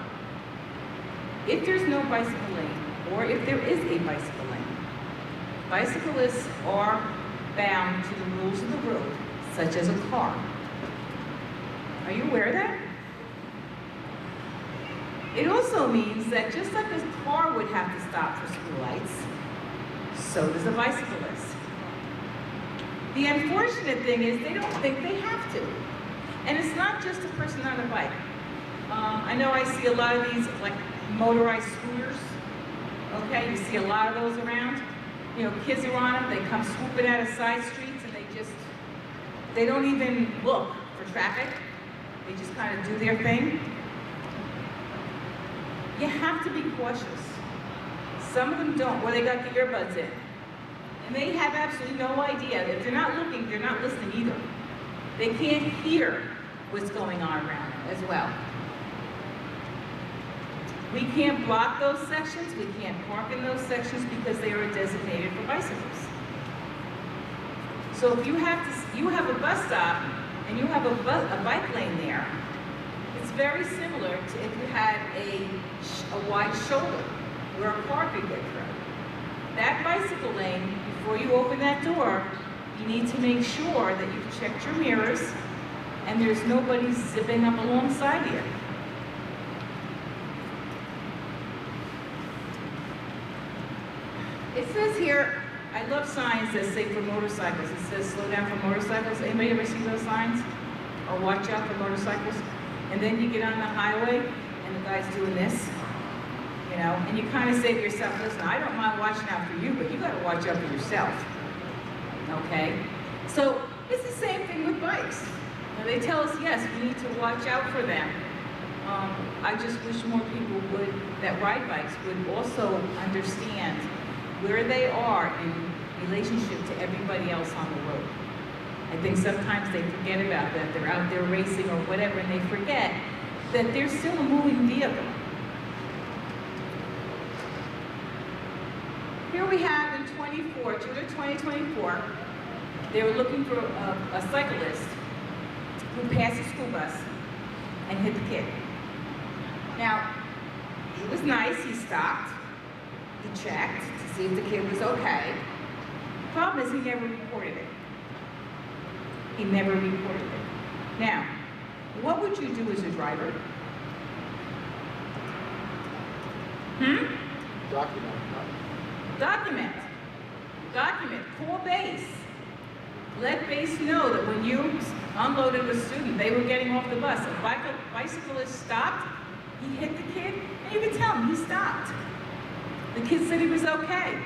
S4: If there's no bicycle lane, or if there is a bicycle lane, bicyclists are bound to the rules of the road, such as a car. Are you aware of that? It also means that just like a car would have to stop for school lights, so does a bicyclist. The unfortunate thing is they don't think they have to. And it's not just a person on a bike. I know I see a lot of these like motorized scooters. Okay, you see a lot of those around. You know, kids are on them, they come swooping out of side streets and they don't even look for traffic. They just kind of do their thing. You have to be cautious. Some of them don't, or they got the earbuds in. And they have absolutely no idea. If they're not looking, they're not listening either. They can't hear what's going on around them as well. We can't block those sections, we can't park in those sections because they are designated for bicycles. So if you have a bus stop and you have a bike lane there, it's very similar to if you had a wide shoulder where a car could get through. That bicycle lane, before you open that door, you need to make sure that you've checked your mirrors and there's nobody zipping up alongside you. It says here, I love signs that say for motorcycles. It says slow down for motorcycles. Anybody ever see those signs? Or watch out for motorcycles? And then you get on the highway and the guy's doing this, you know, and you kind of say to yourself, listen, I don't mind watching out for you, but you got to watch out for yourself, okay? So it's the same thing with bikes. You know, they tell us, yes, we need to watch out for them. I just wish more people that ride bikes would also understand where they are in relationship to everybody else on the road. I think sometimes they forget about that. They're out there racing or whatever, and they forget that they're still a moving vehicle. Here we have in June of 2024, they were looking for a cyclist who passed a school bus and hit the kid. Now, it was nice, he stopped, he checked to see if the kid was okay. The problem is he never reported it. He never reported it. Now, what would you do as a driver? Document. Call base. Let base know that when you unloaded a student, they were getting off the bus. A bicyclist stopped, he hit the kid, and you can tell him he stopped. The kid said he was okay.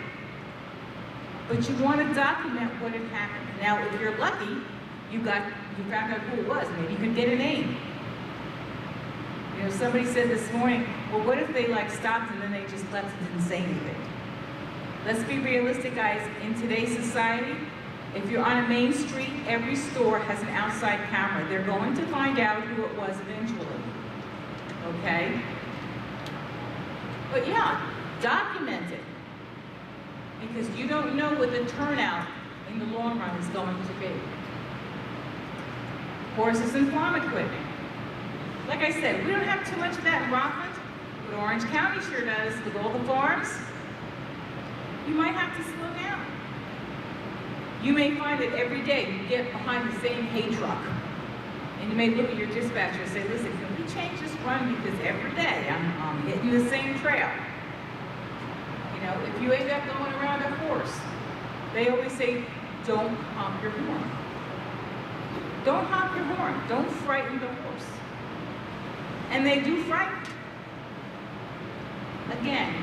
S4: But you want to document what had happened. Now, if you're lucky, you found out who it was. Maybe you could get a name. You know, somebody said this morning, well, what if they stopped and then they just left and didn't say anything? Let's be realistic, guys. In today's society, if you're on a main street, every store has an outside camera. They're going to find out who it was eventually. Okay? But yeah, document it. Because you don't know what the turnout in the long run is going to be. Horses and farm equipment. Like I said, we don't have too much of that in Rockland, but Orange County sure does with all the farms. You might have to slow down. You may find that every day you get behind the same hay truck.
S13: And you may look at your dispatcher and say, listen, can we change this run because every day I'm hitting the same trail. You know, if you end up going around a horse, they always say, don't honk your horn. Don't honk your horn. Don't frighten the horse. And they do frighten. Again,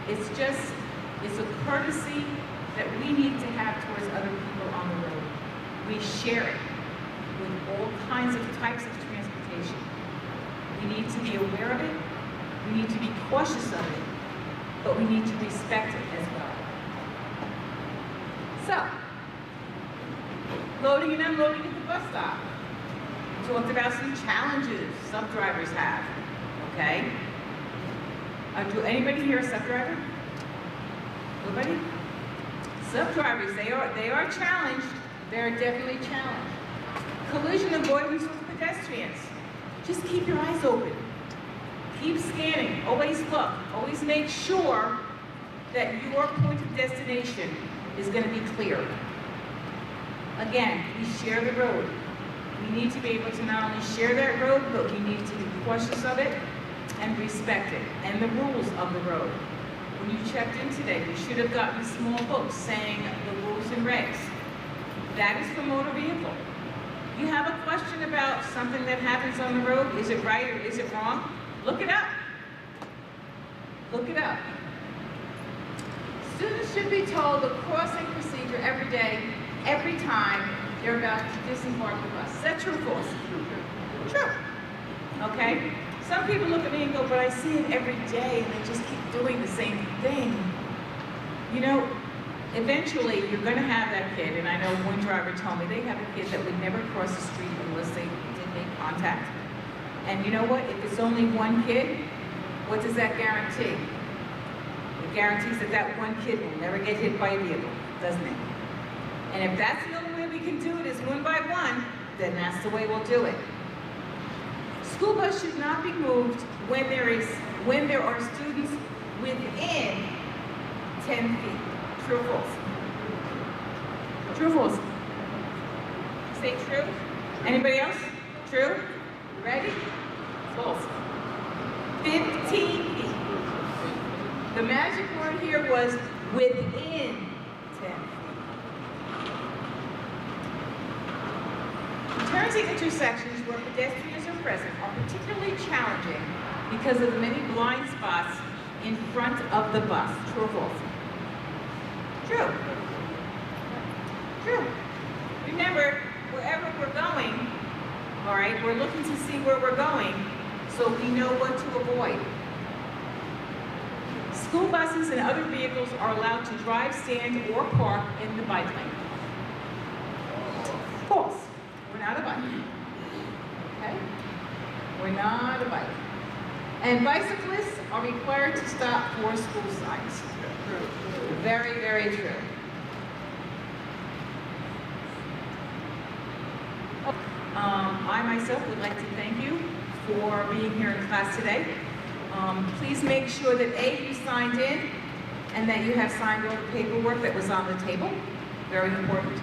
S13: it's a courtesy that we need to have towards other people on the road. We share it with all kinds of types of transportation. We need to be aware of it. We need to be cautious of it, but we need to respect it as well. So, loading and unloading at the bus stop. We talked about some challenges sub drivers have, okay? Do anybody here a sub driver? Nobody? Sub drivers, they are challenged. They are definitely challenged. Collision avoidance with pedestrians. Just keep your eyes open. Keep scanning, always look, always make sure that your point of destination is going to be clear. Again, we share the road. We need to be able to not only share that road, but we need to be cautious of it and respect it and the rules of the road. When you checked in today, you should have gotten a small book saying the rules and regs. That is for motor vehicle. You have a question about something that happens on the road, is it right or is it wrong? Look it up. Look it up. Students should be told the crossing procedure every day, every time they're about to disembark the bus. Is that true or false? True. Okay? Some people look at me and go, but I see it every day and they just keep doing the same thing. You know, eventually you're going to have that kid, and I know one driver told me they have a kid that would never cross the street unless they did make contact. And you know what? If it's only one kid, what does that guarantee? It guarantees that that one kid will never get hit by a vehicle, doesn't it? And if that's the only way we can do it is one by one, then that's the way we'll do it. School bus should not be moved when there are students within 10 feet. True or false? True or false? Say true. Anybody else? True? Ready? False. 15 feet. The magic word here was within 10 feet. Turns at intersections where pedestrians are present are particularly challenging because of the many blind spots in front of the bus. True or false? True. True. Remember, wherever we're going, all right, we're looking to see where we're going so we know what to avoid. School buses and other vehicles are allowed to drive, stand, or park in the bike lane. False. We're not a bike. Okay? We're not a bike. And bicyclists are required to stop for school signs. Very, very true. I myself would like to thank you for being here in class today. Please make sure that A, you signed in, and that you have signed all the paperwork that was on the table. Very important.